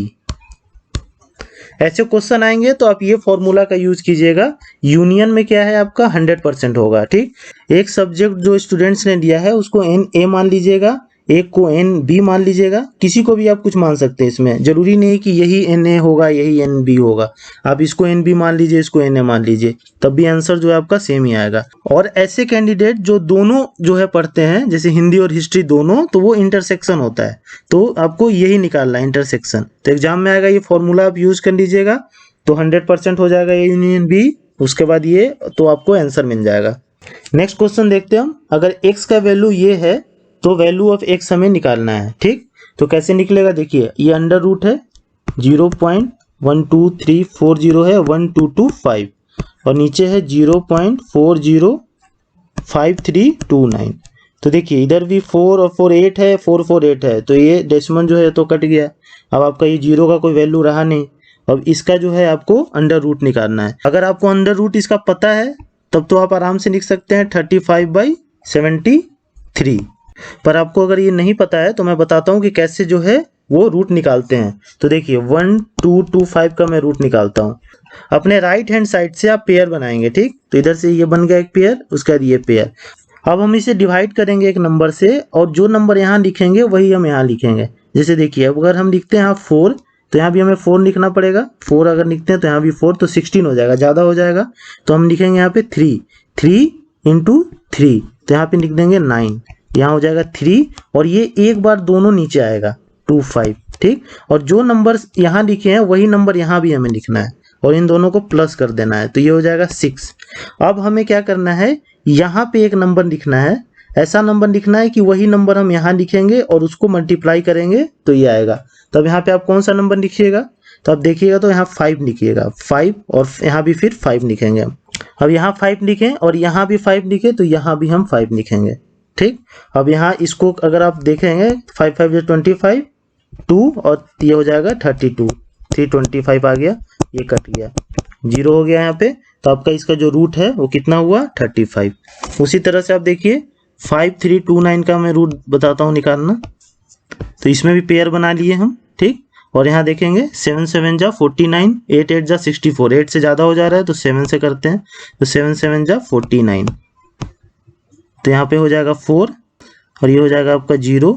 ऐसे क्वेश्चन आएंगे तो आप ये फॉर्मूला का यूज कीजिएगा। यूनियन में क्या है आपका 100% होगा। ठीक, एक सब्जेक्ट जो स्टूडेंट्स ने लिया है उसको एन ए मान लीजिएगा, एक को एन बी मान लीजिएगा, किसी को भी आप कुछ मान सकते हैं। इसमें जरूरी नहीं कि यही एन ए होगा यही एन बी होगा, आप इसको एन बी मान लीजिए इसको एन ए मान लीजिए, तब भी आंसर जो है आपका सेम ही आएगा। और ऐसे कैंडिडेट जो दोनों जो है पढ़ते हैं, जैसे हिंदी और हिस्ट्री दोनों, तो वो इंटरसेक्शन होता है, तो आपको यही निकालना है इंटरसेक्शन। तो एग्जाम में आएगा, ये फॉर्मूला आप यूज कर लीजिएगा तो 100% हो जाएगा ये यूनियन बी। उसके बाद ये तो आपको आंसर मिल जाएगा। नेक्स्ट क्वेश्चन देखते हैं हम। अगर x का वैल्यू ये है तो वैल्यू ऑफ x हमें निकालना है। ठीक, तो कैसे निकलेगा, देखिए ये अंडर रूट है 0.12340 है 1225 और नीचे है 0.405329। तो देखिए इधर भी 4 और 4 8 है, 4 4 8 है, तो ये डेसिमल जो है तो कट गया। अब आपका ये जीरो का कोई वैल्यू रहा नहीं। अब इसका जो है आपको अंडर रूट निकालना है। अगर आपको अंडर रूट इसका पता है तब तो आप आराम से लिख सकते हैं 35/73। पर आपको अगर ये नहीं पता है तो मैं बताता हूँ कि कैसे जो है वो रूट निकालते हैं। तो देखिए 1225 का मैं रूट निकालता हूँ। अपने राइट हैंड साइड से आप पेयर बनाएंगे। ठीक, तो इधर से ये बन गया एक पेयर, उसके बाद ये पेयर। अब हम इसे डिवाइड करेंगे एक नंबर से और जो नंबर यहाँ लिखेंगे वही हम यहाँ लिखेंगे। जैसे देखिए अब अगर हम लिखते हैं यहाँ 4 तो यहाँ भी हमें 4 लिखना पड़ेगा। 4 अगर लिखते हैं तो यहाँ भी 4, तो 16 हो जाएगा, ज़्यादा हो जाएगा। तो हम लिखेंगे यहाँ पे 3 × 3, तो यहाँ पे लिख देंगे 9, यहाँ हो जाएगा 3 और ये एक बार दोनों नीचे आएगा 25। ठीक, और जो नंबर यहाँ लिखे हैं वही नंबर यहाँ भी हमें लिखना है और इन दोनों को प्लस कर देना है, तो ये हो जाएगा 6। अब हमें क्या करना है, यहाँ पे एक नंबर लिखना है, ऐसा नंबर लिखना है कि वही नंबर हम यहाँ लिखेंगे और उसको मल्टीप्लाई करेंगे तो ये आएगा। तब यहाँ पे आप कौन सा नंबर लिखिएगा, तो आप देखिएगा तो यहाँ 5 लिखिएगा, 5 और यहाँ भी फिर 5 लिखेंगे। अब यहाँ 5 लिखें और यहाँ भी 5 लिखें तो यहाँ भी हम 5 लिखेंगे। ठीक, अब यहाँ इसको अगर आप देखेंगे 5 5 जो 25, 2 और ये हो जाएगा 32, 325 आ गया, ये कट गया, 0 हो गया यहाँ पे। तो आपका इसका जो रूट है वो कितना हुआ 35। उसी तरह से आप देखिए 5329 का मैं रूट बताता हूँ निकालना। तो इसमें भी पेयर बना लिए हम। ठीक, और यहाँ देखेंगे 7 7 जा 49, 8 8 जा 64, 8 से ज़्यादा हो जा रहा है तो 7 से करते हैं, तो 7 7 जा 49, तो यहाँ पे हो जाएगा 4 और ये हो जाएगा आपका 0।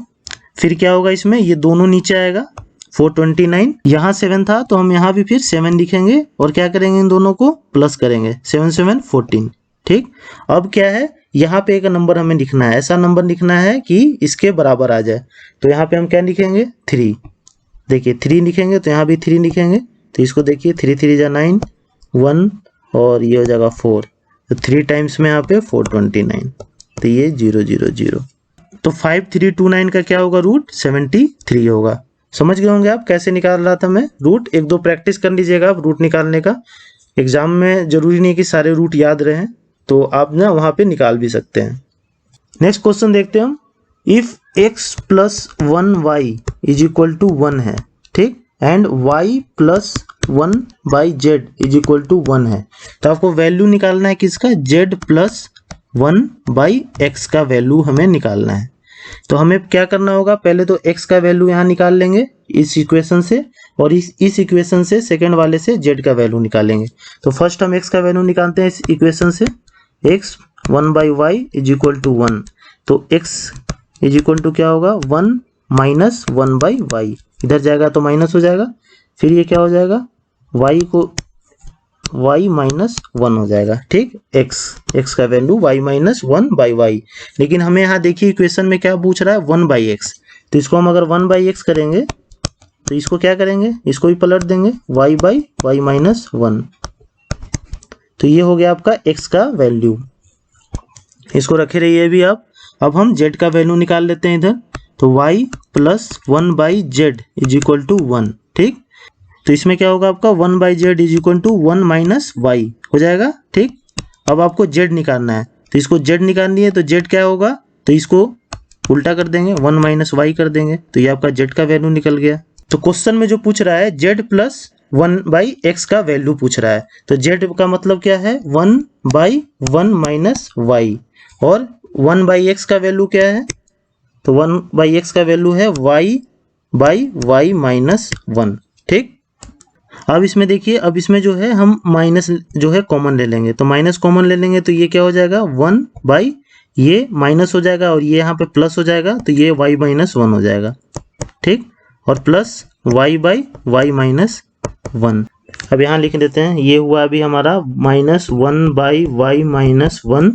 फिर क्या होगा इसमें, ये दोनों नीचे आएगा 429, यहाँ 7 था तो हम यहाँ भी फिर 7 लिखेंगे और क्या करेंगे इन दोनों को प्लस करेंगे, 7 7 14। ठीक, अब क्या है, यहाँ पे एक नंबर हमें लिखना है, ऐसा नंबर लिखना है कि इसके बराबर आ जाए। तो यहाँ पे हम क्या लिखेंगे 3, देखिए 3 लिखेंगे तो यहाँ भी 3 लिखेंगे, तो इसको देखिए 3 3 जा 9, 1 और ये हो जाएगा 4, तो 3 टाइम्स में यहाँ पे 429, तो ये 0 0 0। तो 5329 का क्या होगा रूट 73 होगा। समझ गए होंगे आप कैसे निकाल रहा था मैं रूट। एक दो प्रैक्टिस कर लीजिएगा आप रूट निकालने का। एग्जाम में जरूरी नहीं कि सारे रूट याद रहें, तो आप ना वहाँ पे निकाल भी सकते हैं। नेक्स्ट क्वेश्चन देखते हैं हम। इफ x + 1y = 1 है, ठीक, एंड y + 1/z = 1 है, तो आपको वैल्यू निकालना है किसका, z + 1/x का वैल्यू हमें निकालना है। तो हमें क्या करना होगा, पहले तो x का वैल्यू यहाँ निकाल लेंगे इस इक्वेशन से, और इस इक्वेशन से सेकंड वाले से z का वैल्यू निकालेंगे। तो फर्स्ट हम x का वैल्यू निकालते हैं इस इक्वेशन से, x 1/y = 1, तो x = क्या होगा 1 - 1/y, इधर जाएगा तो माइनस हो जाएगा, फिर ये क्या हो जाएगा y - 1 हो जाएगा। ठीक, x का वैल्यू y - 1/y। लेकिन हमें यहाँ देखिए इक्वेशन में क्या पूछ रहा है 1/x, तो इसको हम अगर 1/x करेंगे तो इसको क्या करेंगे, इसको भी पलट देंगे y/y - 1, तो ये हो गया आपका x का वैल्यू। इसको रखे रहिए भी आप। अब हम z का वैल्यू निकाल लेते हैं इधर, तो y + 1/z = 1, ठीक, तो इसमें क्या होगा आपका 1/z = 1 - y हो जाएगा। ठीक, अब आपको z निकालना है, तो इसको z निकालनी है, तो z क्या होगा, तो इसको उल्टा कर देंगे 1 - y कर देंगे, तो ये आपका z का वैल्यू निकल गया। तो क्वेश्चन में जो पूछ रहा है z + 1/x का वैल्यू पूछ रहा है, तो z का मतलब क्या है 1/1 - y, और 1/x का वैल्यू क्या है, तो 1/x का वैल्यू है y/y - 1। ठीक, अब इसमें देखिए, अब इसमें जो है हम माइनस जो है कॉमन ले लेंगे, तो माइनस कॉमन ले लेंगे तो ये क्या हो जाएगा 1 बाई ये माइनस हो जाएगा और ये यहाँ पे प्लस हो जाएगा, तो ये y माइनस 1 हो जाएगा, ठीक, और plus y by y minus 1। अब यहाँ लिख देते हैं, ये हुआ अभी हमारा -1 by y minus 1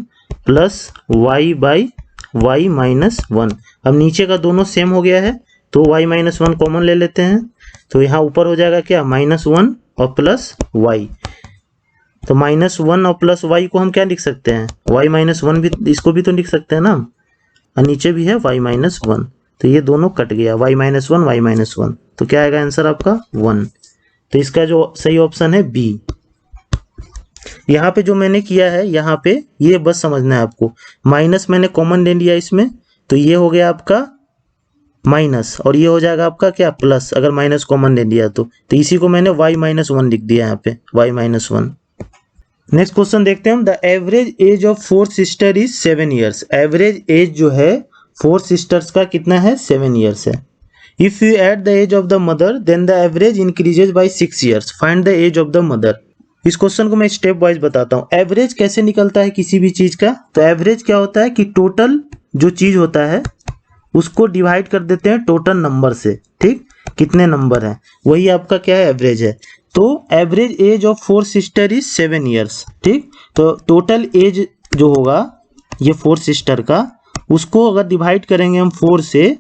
plus y by y minus 1। अब नीचे का दोनों सेम हो गया है तो y माइनस 1 कॉमन ले लेते हैं, तो यहाँ ऊपर हो जाएगा क्या -1 और प्लस y। तो -1 और प्लस y को हम क्या लिख सकते हैं, y माइनस 1 भी, इसको भी तो लिख सकते हैं ना, और नीचे भी है y माइनस 1, तो ये दोनों कट गया, y माइनस 1 y माइनस 1, तो क्या आएगा आंसर आपका 1। तो इसका जो सही ऑप्शन है बी। यहाँ पे जो मैंने किया है, यहाँ पे ये बस समझना है आपको, माइनस मैंने कॉमन ले लिया इसमें, तो ये हो गया आपका माइनस और ये हो जाएगा आपका क्या प्लस, अगर माइनस कॉमन ले लिया तो इसी को मैंने y माइनस 1 लिख दिया यहाँ पे, y माइनस 1। नेक्स्ट क्वेश्चन देखते हैं हम, the average age of 4 sister is 7 years. Average age जो है 4 सिस्टर्स का कितना है, 7 ईयर्स है। If you add the age of the mother then the average increases by 6 years, find the age of the mother. इस क्वेश्चन को मैं स्टेप वाइज बताता हूँ। एवरेज कैसे निकलता है किसी भी चीज का, तो एवरेज क्या होता है कि टोटल जो चीज होता है उसको डिवाइड कर देते हैं टोटल नंबर से, ठीक, कितने नंबर हैं, वही आपका क्या है एवरेज है। तो average age of 4 sister is 7 years, ठीक। तो टोटल एज जो होगा ये 4 सिस्टर का, उसको अगर डिवाइड करेंगे हम 4 से,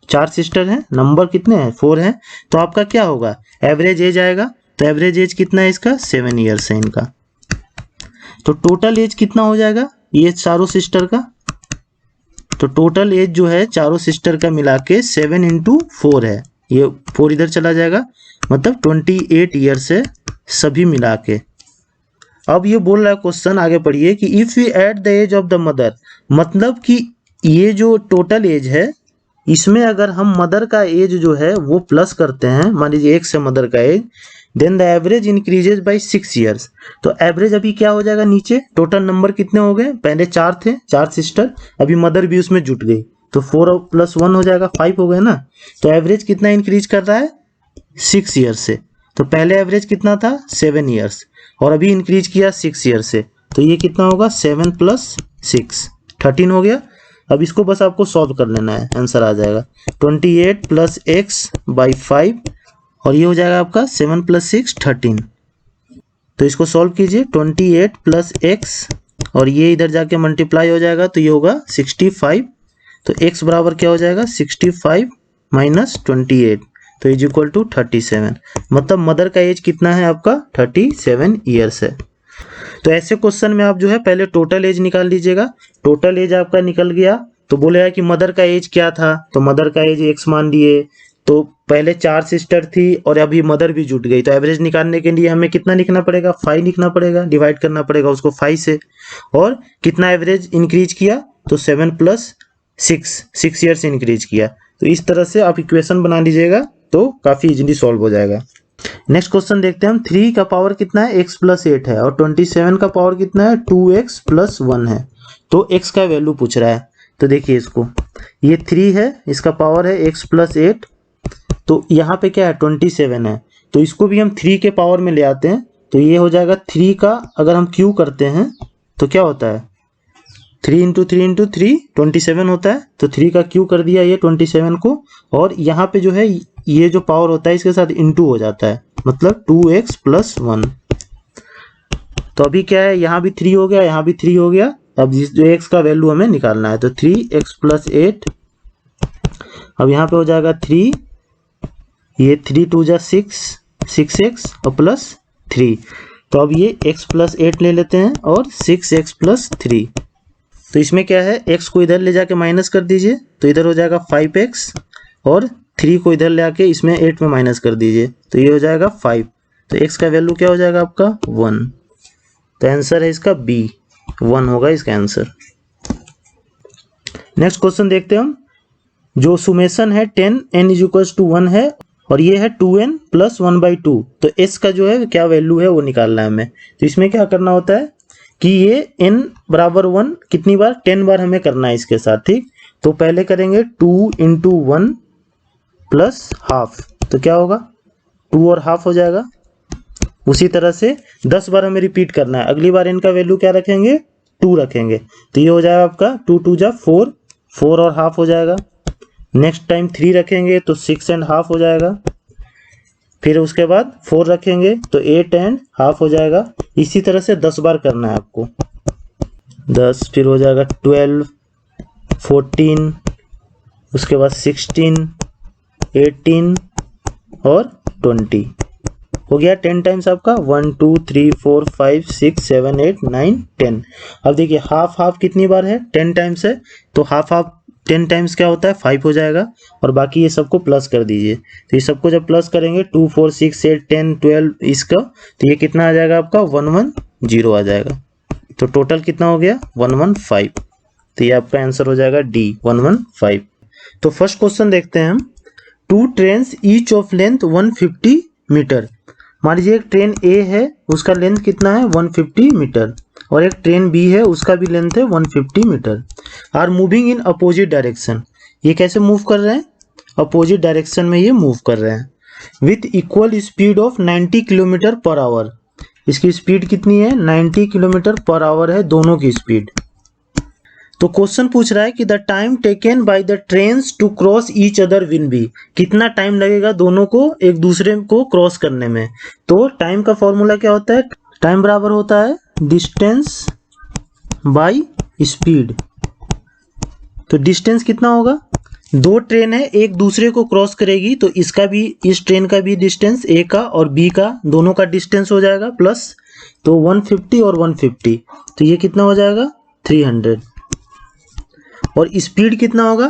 4 सिस्टर हैं, नंबर कितने हैं 4 हैं, तो आपका क्या होगा एवरेज एज आएगा। तो एवरेज एज कितना है इसका, 7 ईयर्स है इनका। तो टोटल एज कितना हो जाएगा ये चारों सिस्टर का, तो टोटल एज जो है चारों सिस्टर का मिला के 7 इंटू 4 है, ये 4 इधर चला जाएगा, मतलब 28 ईयर्स है सभी मिला के। अब ये बोल रहा है क्वेश्चन, आगे पढ़िए कि if you add the age of the mother, मतलब कि ये जो टोटल एज है इसमें अगर हम मदर का एज जो है वो प्लस करते हैं, मान लीजिए 1 से मदर का age, then the average increases by 6 years. तो एवरेज अभी क्या हो जाएगा, नीचे टोटल नंबर कितने हो गए, पहले 4 थे, 4 सिस्टर, अभी मदर भी उसमें जुट गई, तो 4 प्लस 1 हो जाएगा 5 हो गए ना। तो एवरेज कितना इंक्रीज कर रहा है 6 ईयर्स से। तो पहले एवरेज कितना था 7 ईयर्स और अभी इंक्रीज किया 6 ईयर्स से, तो ये कितना होगा 7 प्लस 6 13 हो गया। अब इसको बस आपको सॉल्व कर लेना है, आंसर आ जाएगा 28 प्लस एक्स बाई 5 और ये हो जाएगा आपका 7 प्लस 6 13। तो इसको सॉल्व कीजिए, 28 प्लस एक्स और ये इधर जाके मल्टीप्लाई हो जाएगा तो ये होगा 65। तो x बराबर क्या हो जाएगा 65 माइनस 28, तो इज इक्वल टू 37। मतलब मदर का एज कितना है आपका 37 ईयर्स है। तो ऐसे क्वेश्चन में आप जो है पहले टोटल एज निकाल लीजिएगा। टोटल एज आपका निकल गया तो बोलेगा कि मदर का एज क्या था, तो मदर का एज x मान लिए, तो पहले 4 सिस्टर थी और अभी मदर भी जुट गई, तो एवरेज निकालने के लिए हमें कितना लिखना पड़ेगा 5 लिखना पड़ेगा, डिवाइड करना पड़ेगा उसको 5 से। और कितना एवरेज इंक्रीज किया, तो 7 प्लस 6 ईयर्स इंक्रीज किया। तो इस तरह से आप इक्वेशन बना लीजिएगा तो काफी इजीली सॉल्व हो जाएगा। नेक्स्ट क्वेश्चन देखते हैं हम, 3 का पावर कितना है x प्लस 8 है और 27 का पावर कितना है 2x प्लस 1 है। तो x का वैल्यू पूछ रहा है, तो देखिए इसको, ये 3 है, इसका पावर है x प्लस 8, तो यहाँ पे क्या है 27 है, तो इसको भी हम 3 के पावर में ले आते हैं, तो ये हो जाएगा 3 का अगर हम क्यू करते हैं तो क्या होता है 3 इंटू 3 इंटू 3 27 होता है, तो 3 का क्यू कर दिया ये 27 को, और यहाँ पे जो है ये जो पावर होता है इसके साथ इंटू हो जाता है, मतलब 2x प्लस 1। तो अभी क्या है यहाँ भी 3 हो गया, यहाँ भी 3 हो गया, अब जो x का वैल्यू हमें निकालना है, तो 3x प्लस 8, अब यहाँ पे हो जाएगा 3, ये 3 2 जा 6x और प्लस 3, तो अब ये x प्लस 8 ले लेते हैं और 6x प्लस 3, तो इसमें क्या है x को इधर ले जाके माइनस कर दीजिए, तो इधर हो जाएगा 5x और 3 को इधर ले आके इसमें 8 में माइनस कर दीजिए, तो ये हो जाएगा 5, तो x का वैल्यू क्या हो जाएगा आपका 1। तो आंसर है इसका B, 1 होगा इसका आंसर। नेक्स्ट क्वेश्चन देखते हैं हम, जो सुमेशन है 10 n इज इक्वल टू 1 है और ये है 2n प्लस 1/2, तो s का जो है क्या वैल्यू है वो निकालना है हमें। तो इसमें क्या करना होता है कि ये n बराबर 1 कितनी बार 10 बार हमें करना है इसके साथ, ठीक। तो पहले करेंगे 2 इंटू 1 प्लस हाफ, तो क्या होगा 2 और हाफ हो जाएगा, उसी तरह से 10 बार हमें रिपीट करना है। अगली बार इनका वैल्यू क्या रखेंगे, 2 रखेंगे। तो ये हो जाएगा आपका 2 2 जा 4, 4 और हाफ हो जाएगा। नेक्स्ट टाइम 3 रखेंगे तो 6 एंड हाफ हो जाएगा। फिर उसके बाद 4 रखेंगे तो 8 एंड हाफ हो जाएगा। इसी तरह से 10 बार करना है आपको। 10, फिर हो जाएगा 12, 14, उसके बाद 16, 18 और 20। हो गया 10 टाइम्स आपका। 1 2 3 4 5 6 7 8 9 10। अब देखिए हाफ हाफ कितनी बार है, 10 टाइम्स है। तो हाफ हाफ 10 टाइम्स क्या होता है, 5 हो जाएगा। और बाकी ये सबको प्लस कर दीजिए। तो ये सबको जब प्लस करेंगे 2 4 6 8 10 12 इसका, तो ये कितना आ जाएगा आपका 110 आ जाएगा। तो टोटल कितना हो गया 115। तो ये आपका आंसर हो जाएगा डी 115। तो फर्स्ट क्वेश्चन देखते हैं हम। 2 trains each of length 150 metre. मान लीजिए एक ट्रेन ए है, उसका लेंथ कितना है 150 मीटर, और एक ट्रेन बी है, उसका भी लेंथ है 150 metre. Are moving in opposite direction. ये कैसे मूव कर रहे हैं, अपोजिट डायरेक्शन में ये मूव कर रहे हैं। With equal speed of 90 kilometre per our. इसकी स्पीड कितनी है, 90 किलोमीटर पर आवर है दोनों की स्पीड। तो क्वेश्चन पूछ रहा है कि the time taken by the trains to cross each other will be. कितना टाइम लगेगा दोनों को एक दूसरे को क्रॉस करने में। तो टाइम का फॉर्मूला क्या होता है, टाइम बराबर होता है डिस्टेंस बाय स्पीड। तो डिस्टेंस कितना होगा, 2 ट्रेन है एक दूसरे को क्रॉस करेगी, तो इसका भी, इस ट्रेन का भी डिस्टेंस ए का और बी का दोनों का डिस्टेंस हो जाएगा प्लस, तो 150 और 150, तो ये कितना हो जाएगा 300। और स्पीड कितना होगा,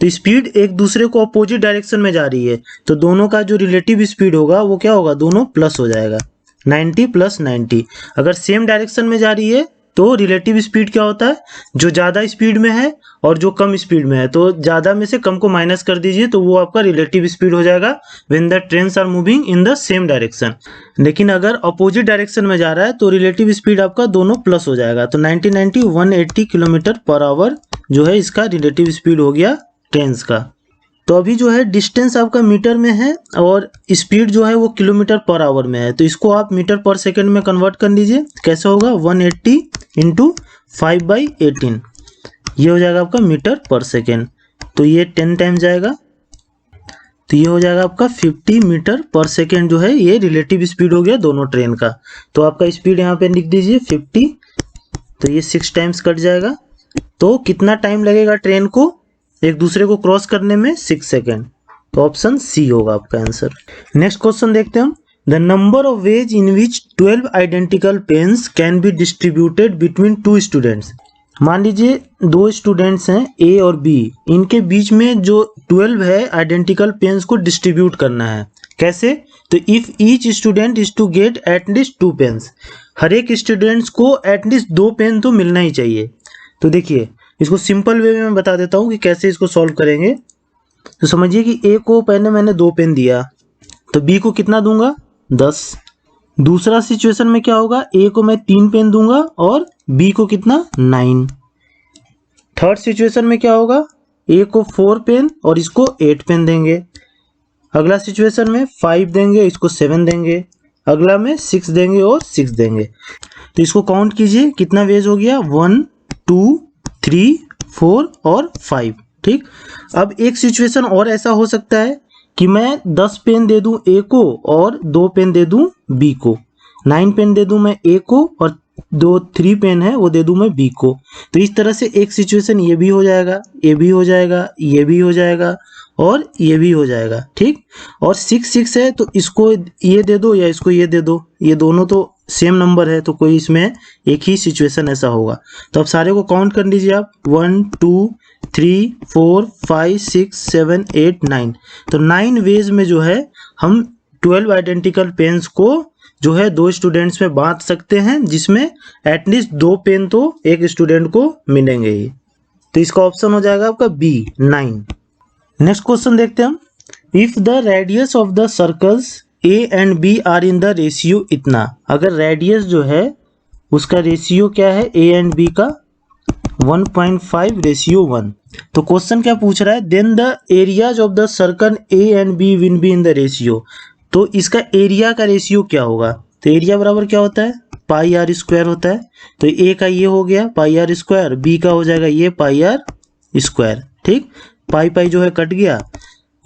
तो स्पीड एक दूसरे को अपोजिट डायरेक्शन में जा रही है, तो दोनों का जो रिलेटिव स्पीड होगा वो क्या होगा, दोनों प्लस हो जाएगा, 90 + 90। अगर सेम डायरेक्शन में जा रही है तो रिलेटिव स्पीड क्या होता है, जो ज़्यादा स्पीड में है और जो कम स्पीड में है, तो ज़्यादा में से कम को माइनस कर दीजिए, तो वो आपका रिलेटिव स्पीड हो जाएगा when the trains are moving in the same direction. लेकिन अगर अपोजिट डायरेक्शन में जा रहा है तो रिलेटिव स्पीड आपका दोनों प्लस हो जाएगा। तो 90 90 180 किलोमीटर पर आवर जो है इसका रिलेटिव स्पीड हो गया ट्रेन्स का। तो अभी जो है डिस्टेंस आपका मीटर में है और स्पीड जो है वो किलोमीटर पर आवर में है, तो इसको आप मीटर पर सेकंड में कन्वर्ट कर लीजिए। कैसे होगा, 180 × 5/18, ये हो जाएगा आपका मीटर पर सेकंड। तो ये 10 टाइम जाएगा, तो ये हो जाएगा आपका 50 मीटर पर सेकंड जो है ये रिलेटिव स्पीड हो गया दोनों ट्रेन का। तो आपका स्पीड यहाँ पे लिख दीजिए 50, तो ये 6 टाइम्स कट जाएगा। तो कितना टाइम लगेगा ट्रेन को एक दूसरे को क्रॉस करने में, 6 सेकेंड। तो ऑप्शन सी होगा आपका आंसर। नेक्स्ट क्वेश्चन देखते हैं हम। The number of ways in which 12 identical pens can be distributed between 2 students. मान लीजिए 2 स्टूडेंट्स हैं ए और बी, इनके बीच में जो 12 है आइडेंटिकल पेन्स को डिस्ट्रीब्यूट करना है। कैसे, तो if each student is to get at least 2 pens, हर एक स्टूडेंट्स को एटलीस्ट 2 पेन तो मिलना ही चाहिए। तो देखिए इसको सिंपल वे में मैं बता देता हूँ कि कैसे इसको सॉल्व करेंगे। तो समझिए कि ए को पहले मैंने 2 पेन दिया, तो बी को कितना दूंगा 10। दूसरा सिचुएशन में क्या होगा, ए को मैं 3 पेन दूंगा और बी को कितना 9। थर्ड सिचुएशन में क्या होगा, ए को 4 पेन और इसको 8 पेन देंगे। अगला सिचुएशन में 5 देंगे, इसको 7 देंगे। अगला में 6 देंगे और 6 देंगे। तो इसको काउंट कीजिए कितना वेज हो गया, 1 2 3 4 और 5। ठीक, अब एक सिचुएशन और ऐसा हो सकता है कि मैं 10 पेन दे दूं ए को और 2 पेन दे दूं बी को, 9 पेन दे दूं मैं ए को और 3 पेन है वो दे दूं मैं बी को। तो इस तरह से एक सिचुएशन ये भी हो जाएगा, ये भी हो जाएगा, ये भी हो जाएगा और ये भी हो जाएगा। ठीक, और 6 है तो इसको ये दे दो या इसको ये दे दो, ये दोनों तो सेम नंबर है, तो कोई इसमें एक ही सिचुएशन ऐसा होगा। तो अब सारे को काउंट कर लीजिए आप, 1 2 3 4 5 6 7 8 9। तो 9 वेज में जो है हम 12 आइडेंटिकल पेन्स को जो है 2 स्टूडेंट्स में बांट सकते हैं, जिसमें एटलीस्ट 2 पेन तो एक स्टूडेंट को मिलेंगे ही। तो इसका ऑप्शन हो जाएगा आपका बी 9। नेक्स्ट क्वेश्चन देखते हैं हम। If the radius of the circles A and B are in the ratio इतना, अगर रेडियस जो है उसका रेशियो क्या है ए एंड बी का 1.5:1। तो क्वेश्चन क्या पूछ रहा है, then the areas of the circle A and B will be in the ratio. तो इसका एरिया का रेशियो क्या होगा, तो एरिया बराबर क्या होता है, पाई आर स्क्वायर होता है। तो ए का ये हो गया पाई आर स्क्वायर, बी का हो जाएगा ये पाई आर स्क्वायर। ठीक, पाई पाई जो है कट गया,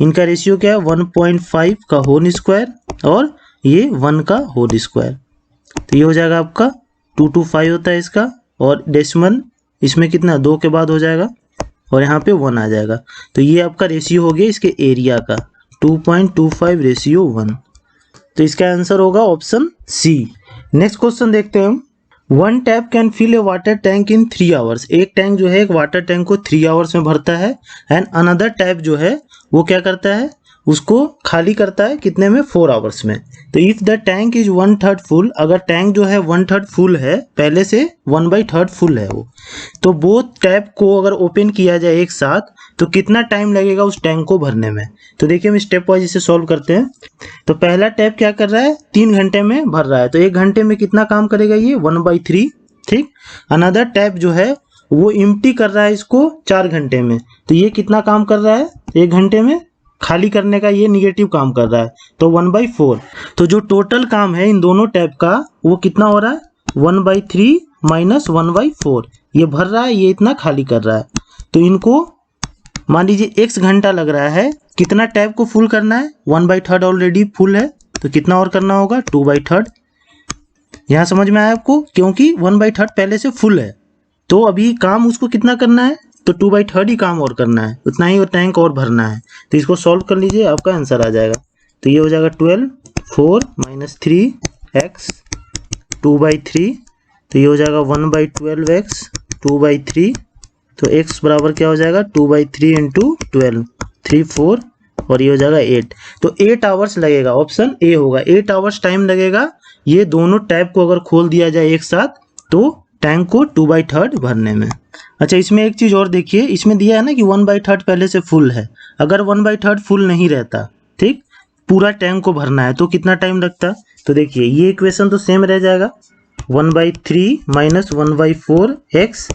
इनका रेशियो क्या है 1.5 का होल स्क्वायर और ये 1 का होल स्क्वायर। तो ये हो जाएगा आपका 225 होता है इसका, और डेसिमल इसमें कितना 2 के बाद हो जाएगा और यहाँ पे 1 आ जाएगा। तो ये आपका रेशियो हो गया इसके एरिया का 2.25 रेशियो 1। तो इसका आंसर होगा ऑप्शन सी। नेक्स्ट क्वेश्चन देखते हैं हम। 1 tap can fill a water tank in 3 hours. एक टैंक जो है एक वाटर टैंक को 3 आवर्स में भरता है। एंड अनदर टैप जो है वो क्या करता है, उसको खाली करता है कितने में, 4 आवर्स में। तो if the tank is 1/3 full, अगर टैंक जो है 1/3 फुल है, पहले से 1/3 फुल है वो, तो बोथ टैप को अगर ओपन किया जाए एक साथ तो कितना टाइम लगेगा उस टैंक को भरने में। तो देखिए हम स्टेप वाइज इसे सॉल्व करते हैं। तो पहला टैप क्या कर रहा है, 3 घंटे में भर रहा है, तो 1 घंटे में कितना काम करेगा ये 1/3। ठीक, अनदर टैप जो है वो एम्प्टी कर रहा है इसको 4 घंटे में, तो ये कितना काम कर रहा है 1 घंटे में, खाली करने का ये निगेटिव काम कर रहा है, तो 1/4। तो जो टोटल काम है इन दोनों टैप का वो कितना हो रहा है 1/3 माइनस 1/4। ये भर रहा है, ये इतना खाली कर रहा है। तो इनको मान लीजिए x घंटा लग रहा है, कितना टैप को फुल करना है, 1/3 ऑलरेडी फुल है, तो कितना और करना होगा 2/3। यहाँ समझ में आया आपको, क्योंकि 1/3 पहले से फुल है, तो अभी काम उसको कितना करना है, तो 2/3 ही काम और करना है, उतना ही टैंक और भरना है। तो इसको सॉल्व कर लीजिए, आपका आंसर आ जाएगा। तो ये हो जाएगा 12 4 माइनस 3x 2/3, तो ये हो जाएगा 1/12x 2/3। तो x बराबर क्या हो जाएगा 2/3 इंटू 12 3 4, और ये हो जाएगा 8। तो 8 आवर्स लगेगा, ऑप्शन ए होगा, 8 आवर्स टाइम लगेगा ये दोनों टैप को अगर खोल दिया जाए एक साथ तो टैंक को 2/3 भरने में। अच्छा, इसमें एक चीज और देखिए, इसमें दिया है ना कि 1/3 पहले से फुल है। अगर 1/3 फुल नहीं रहता, ठीक, पूरा टैंक को भरना है तो कितना टाइम लगता, तो देखिए ये इक्वेशन तो सेम रह जाएगा 1/3 माइनस 1/4x,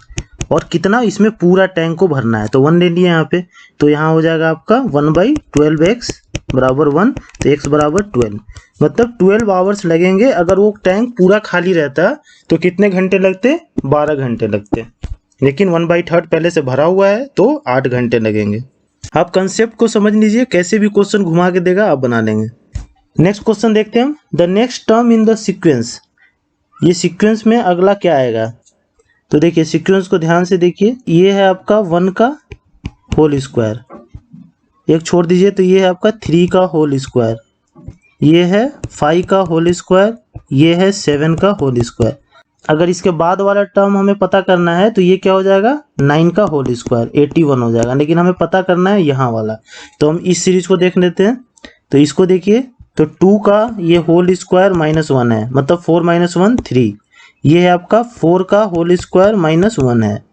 और कितना इसमें पूरा टैंक को भरना है तो 1 ले लिया यहाँ पे, तो यहाँ हो जाएगा आपका 1/12x बराबर 1, तो x बराबर 12, मतलब 12 आवर्स लगेंगे। अगर वो टैंक पूरा खाली रहता तो कितने घंटे लगते, 12 घंटे लगते, लेकिन 1/3 पहले से भरा हुआ है तो 8 घंटे लगेंगे। आप कंसेप्ट को समझ लीजिए, कैसे भी क्वेश्चन घुमा के देगा आप बना लेंगे। नेक्स्ट क्वेश्चन देखते हैं हम। The next term in the sequence, ये सीक्वेंस में अगला क्या आएगा, तो देखिए सीक्वेंस को ध्यान से देखिए, ये है आपका 1 का होल स्क्वायर, एक छोड़ दीजिए, तो ये है आपका 3 का होल स्क्वायर, ये है 5 का होल स्क्वायर, ये है 7 का होल स्क्वायर। अगर इसके बाद वाला टर्म हमें पता करना है तो ये क्या हो जाएगा 9 का होल स्क्वायर 81 हो जाएगा, लेकिन हमें पता करना है यहाँ वाला, तो हम इस सीरीज को देख लेते हैं। तो इसको देखिए, तो 2 का ये होल स्क्वायर -1 है, मतलब 4 - 1 3, ये है आपका 4 का होल स्क्वायर -1 है,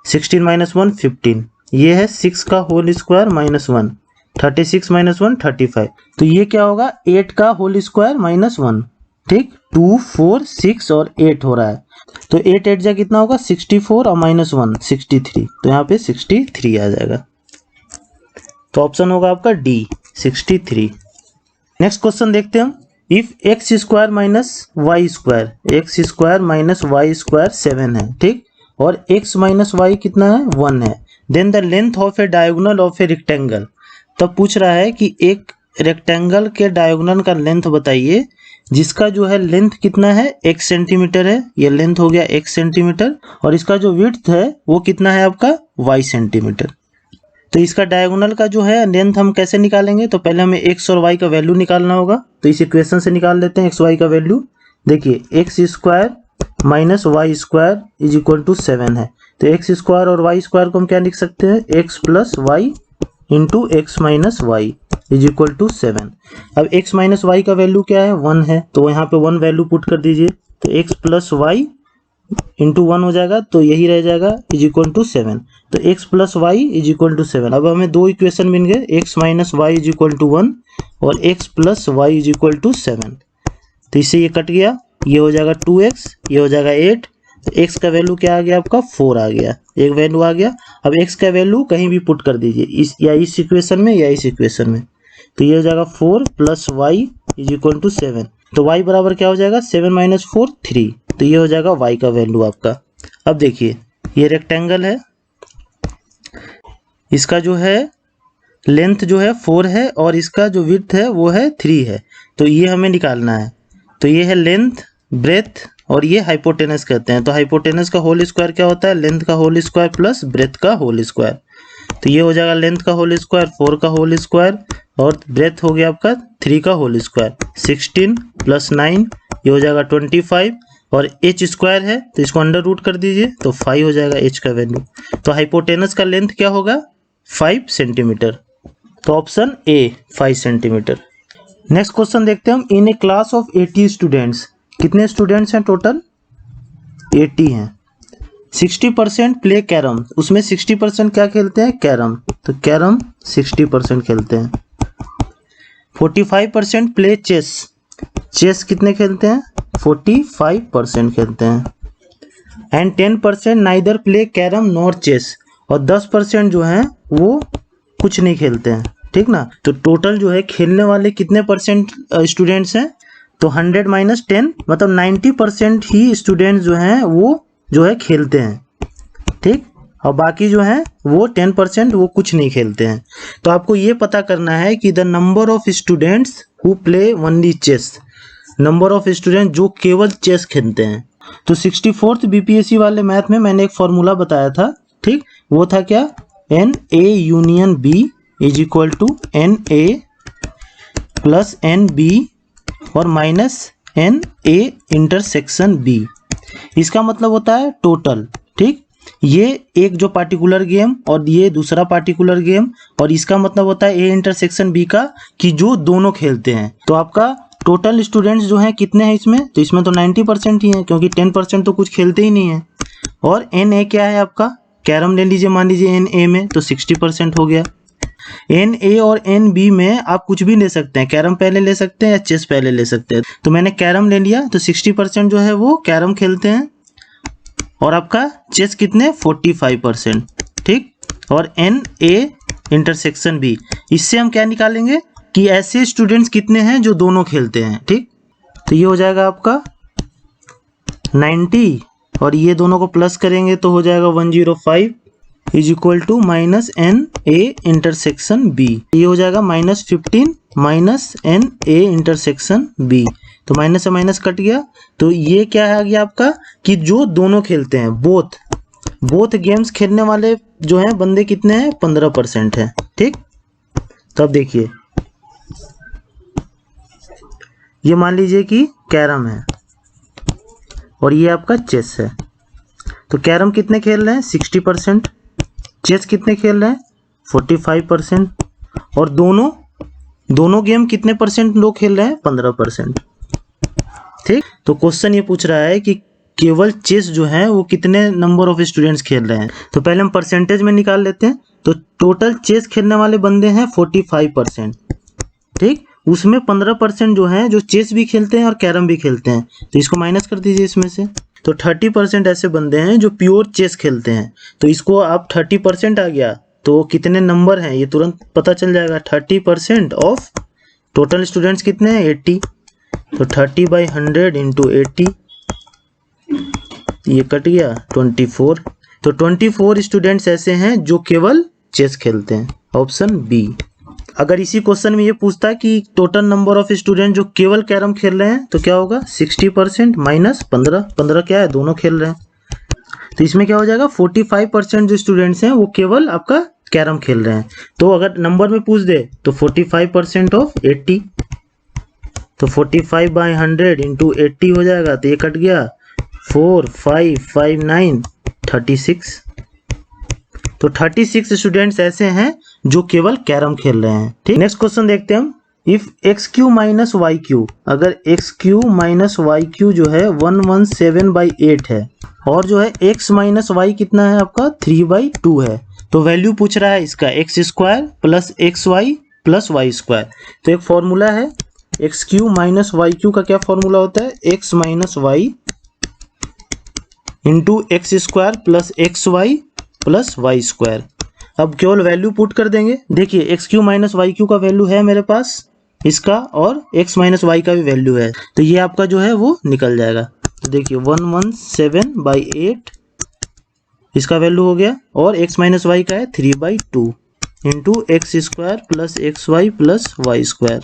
16 - 1 15, ये है 6 का होल स्क्वायर -1 36 - 1 35, तो ये क्या होगा 8 का होल स्क्वायर -1, ठीक, 2 4 6 और 8 हो रहा है, तो 8 8 जा कितना होगा 64 और -1 63, तो यहाँ पे 63 आ जाएगा। तो ऑप्शन होगा आपका डी 63। नेक्स्ट क्वेश्चन देखते हैं हम। If x square minus y square, x square minus y square 7 है, ठीक, और x माइनस वाई कितना है 1 है, then the length of a diagonal of a rectangle. तब पूछ रहा है कि एक रेक्टेंगल के डायगोनल का लेंथ बताइए जिसका जो है लेंथ कितना है x सेंटीमीटर है, ये लेंथ हो गया x सेंटीमीटर, और इसका जो विड्थ है वो कितना है आपका y सेंटीमीटर। तो इसका डायगोनल का जो है लेंथ हम कैसे निकालेंगे, तो पहले हमें x और y का वैल्यू निकालना होगा, तो इस इक्वेशन से निकाल लेते हैं x y का वैल्यू। देखिए x square minus y square is equal to 7 है, तो एक्स स्क्वायर और वाई स्क्वायर को हम क्या लिख सकते हैं x plus y into x minus y is equal to 7। अब x माइनस वाई का वैल्यू क्या है 1 है, तो यहाँ पे 1 वैल्यू पुट कर दीजिए, तो x प्लस वाई इंटू 1 हो जाएगा, तो यही रह जाएगा इज इक्वल टू 7, तो x plus y is equal to 7। अब हमें दो इक्वेशन मिल गए, x minus y is equal to 1 और x plus y is equal to 7, तो इससे ये कट गया, ये हो जाएगा 2x, ये हो जाएगा 8, तो x का वैल्यू क्या आ गया आपका 4 आ गया, एक वैल्यू आ गया। अब x का वैल्यू कहीं भी पुट कर दीजिए, इस इक्वेशन में या इस इक्वेशन में, तो ये हो जाएगा 4 plus y is equal to 7, तो y बराबर क्या हो जाएगा 7 माइनस 4 3, तो ये हो जाएगा y का वैल्यू आपका। अब देखिए ये रेक्टेंगल है, इसका जो है लेंथ जो है 4 है और इसका जो विड्थ है वो है 3 है, तो ये हमें निकालना है। तो ये है लेंथ, ब्रेथ और ये हाइपोटेनस कहते हैं। तो हाइपोटेनस का होल स्क्वायर क्या होता है, लेंथ का होल स्क्वायर प्लस ब्रेथ का होल स्क्वायर। तो ये हो जाएगा लेंथ का होल स्क्वायर 4 का होल स्क्वायर और ब्रेथ हो गया आपका 3 का होल स्क्वायर। 16 प्लस 9 ये हो जाएगा 25 और h स्क्वायर है तो इसको अंडर रूट कर दीजिए तो 5 हो जाएगा h का वैल्यू। तो हाइपोटेनस का लेंथ क्या होगा 5 सेंटीमीटर। तो option A 5 centimetre. Next question देखते हैं हम। In A class of 80 students, कितने स्टूडेंट्स हैं टोटल 80 हैं। 60% प्ले कैरम, उसमें 60% क्या खेलते हैं कैरम, तो कैरम 60% खेलते हैं। 45% प्ले चेस, चेस कितने खेलते हैं 45% खेलते हैं। And 10% neither play carrom nor chess, और 10% जो है वो कुछ नहीं खेलते हैं, ठीक ना। तो टोटल जो है खेलने वाले कितने परसेंट स्टूडेंट्स हैं, तो 100 माइनस 10 मतलब 90% ही स्टूडेंट्स जो हैं वो जो है खेलते हैं, ठीक। और बाकी जो है वो 10% वो कुछ नहीं खेलते हैं। तो आपको ये पता करना है कि the number of students who play only chess, number of student जो केवल चेस खेलते हैं। तो 64th बीपीएससी वाले मैथ में मैंने एक फॉर्मूला बताया था, ठीक। वो था क्या, NA union B is equal to NA plus NB और माइनस NA इंटरसेक्शन B। इसका मतलब होता है टोटल, ठीक। ये एक जो पार्टिकुलर गेम और ये दूसरा पार्टिकुलर गेम, और इसका मतलब होता है A इंटरसेक्शन B का कि जो दोनों खेलते हैं। तो आपका टोटल स्टूडेंट्स जो हैं कितने हैं इसमें, तो इसमें तो 90% ही हैं क्योंकि 10% तो कुछ खेलते ही नहीं है। और NA क्या है आपका, कैरम ले लीजिए मान लीजिए NA में, तो 60% हो गया। NA और NB में आप कुछ भी ले सकते हैं, कैरम पहले ले सकते हैं या चेस पहले ले सकते हैं। तो मैंने कैरम ले लिया, तो 60% जो है वो कैरम खेलते हैं और आपका चेस कितने 45%, ठीक। और NA इंटरसेक्शन B, इससे हम क्या निकालेंगे कि ऐसे स्टूडेंट्स कितने हैं जो दोनों खेलते हैं, ठीक। तो ये हो जाएगा आपका 90 और ये दोनों को प्लस करेंगे तो हो जाएगा 105 is equal to minus NA intersection B। ये हो जाएगा -15 माइनस NA इंटरसेक्शन B। तो माइनस से माइनस कट गया, तो ये क्या है गया आपका कि जो दोनों खेलते हैं, बोथ गेम्स खेलने वाले जो हैं बंदे कितने हैं 15% हैं, ठीक। तो अब देखिए ये मान लीजिए कि कैरम है और ये आपका चेस है। तो कैरम कितने खेल रहे हैं 60%, चेस कितने खेल रहे हैं 45%, और दोनों गेम कितने परसेंट लोग खेल रहे हैं 15%, ठीक। तो क्वेश्चन ये पूछ रहा है कि केवल चेस जो है वो कितने नंबर ऑफ स्टूडेंट्स खेल रहे हैं। तो पहले हम परसेंटेज में निकाल लेते हैं। तो टोटल चेस खेलने वाले बंदे हैं 45%, ठीक। उसमें 15% जो है जो चेस भी खेलते हैं और कैरम भी खेलते हैं, तो इसको माइनस कर दीजिए इसमें से। तो 30% ऐसे बंदे हैं जो प्योर चेस खेलते हैं। तो इसको आप 30% आ गया तो कितने नंबर हैं ये तुरंत पता चल जाएगा। 30% ऑफ टोटल स्टूडेंट्स कितने हैं 80, तो 30/100 इंटू 80, ये कट गया 24। तो 24 स्टूडेंट्स ऐसे हैं जो केवल चेस खेलते हैं, ऑप्शन बी। अगर इसी क्वेश्चन में ये पूछता है कि टोटल नंबर ऑफ स्टूडेंट जो केवल कैरम खेल रहे हैं तो क्या होगा 60% माइनस 15 क्या है दोनों खेल रहे हैं, तो इसमें क्या हो जाएगा 45% जो स्टूडेंट्स हैं वो केवल आपका कैरम खेल रहे हैं। तो अगर नंबर में पूछ दे तो 45% ऑफ 80, तो 45/100 इंटू 80 हो जाएगा, तो ये कट गया 4 5 5 9 36। तो 36 स्टूडेंट्स ऐसे हैं जो केवल कैरम खेल रहे हैं, ठीक। नेक्स्ट क्वेश्चन देखते हैं हम। इफ x³ माइनस y³, अगर x³ माइनस y³ जो है 117/8 है और जो है x माइनस y कितना है आपका 3/2 है, तो वैल्यू पूछ रहा है इसका x² plus xy plus y²। तो एक फॉर्मूला है x³ माइनस y³ का, क्या फॉर्मूला होता है x minus y into x² plus xy plus y²। अब केवल वैल्यू पुट कर देंगे। देखिए x³ माइनस y³ का वैल्यू है मेरे पास इसका और x माइनस वाई का भी वैल्यू है, तो ये आपका जो है वो निकल जाएगा। तो देखिए 117/8 इसका वैल्यू हो गया, और x माइनस वाई का है 3/2 into x square plus x y plus y square.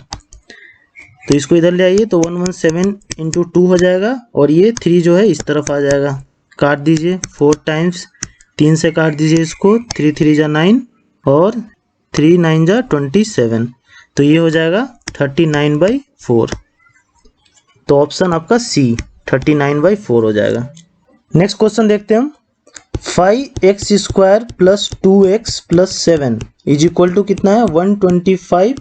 तो इसको इधर ले आइए तो 117 इंटू 2 हो जाएगा, और ये 3 जो है इस तरफ आ जाएगा। काट दीजिए 4 टाइम्स, 3 से काट दीजिए इसको, 3 3 जा 9 और 3 9 जा 27, तो ये हो जाएगा 39/4। तो ऑप्शन आपका सी 39/4 हो जाएगा। नेक्स्ट क्वेश्चन देखते हैं हम। 5x स्क्वायर प्लस 2x प्लस 7 इज इक्वल टू कितना है 125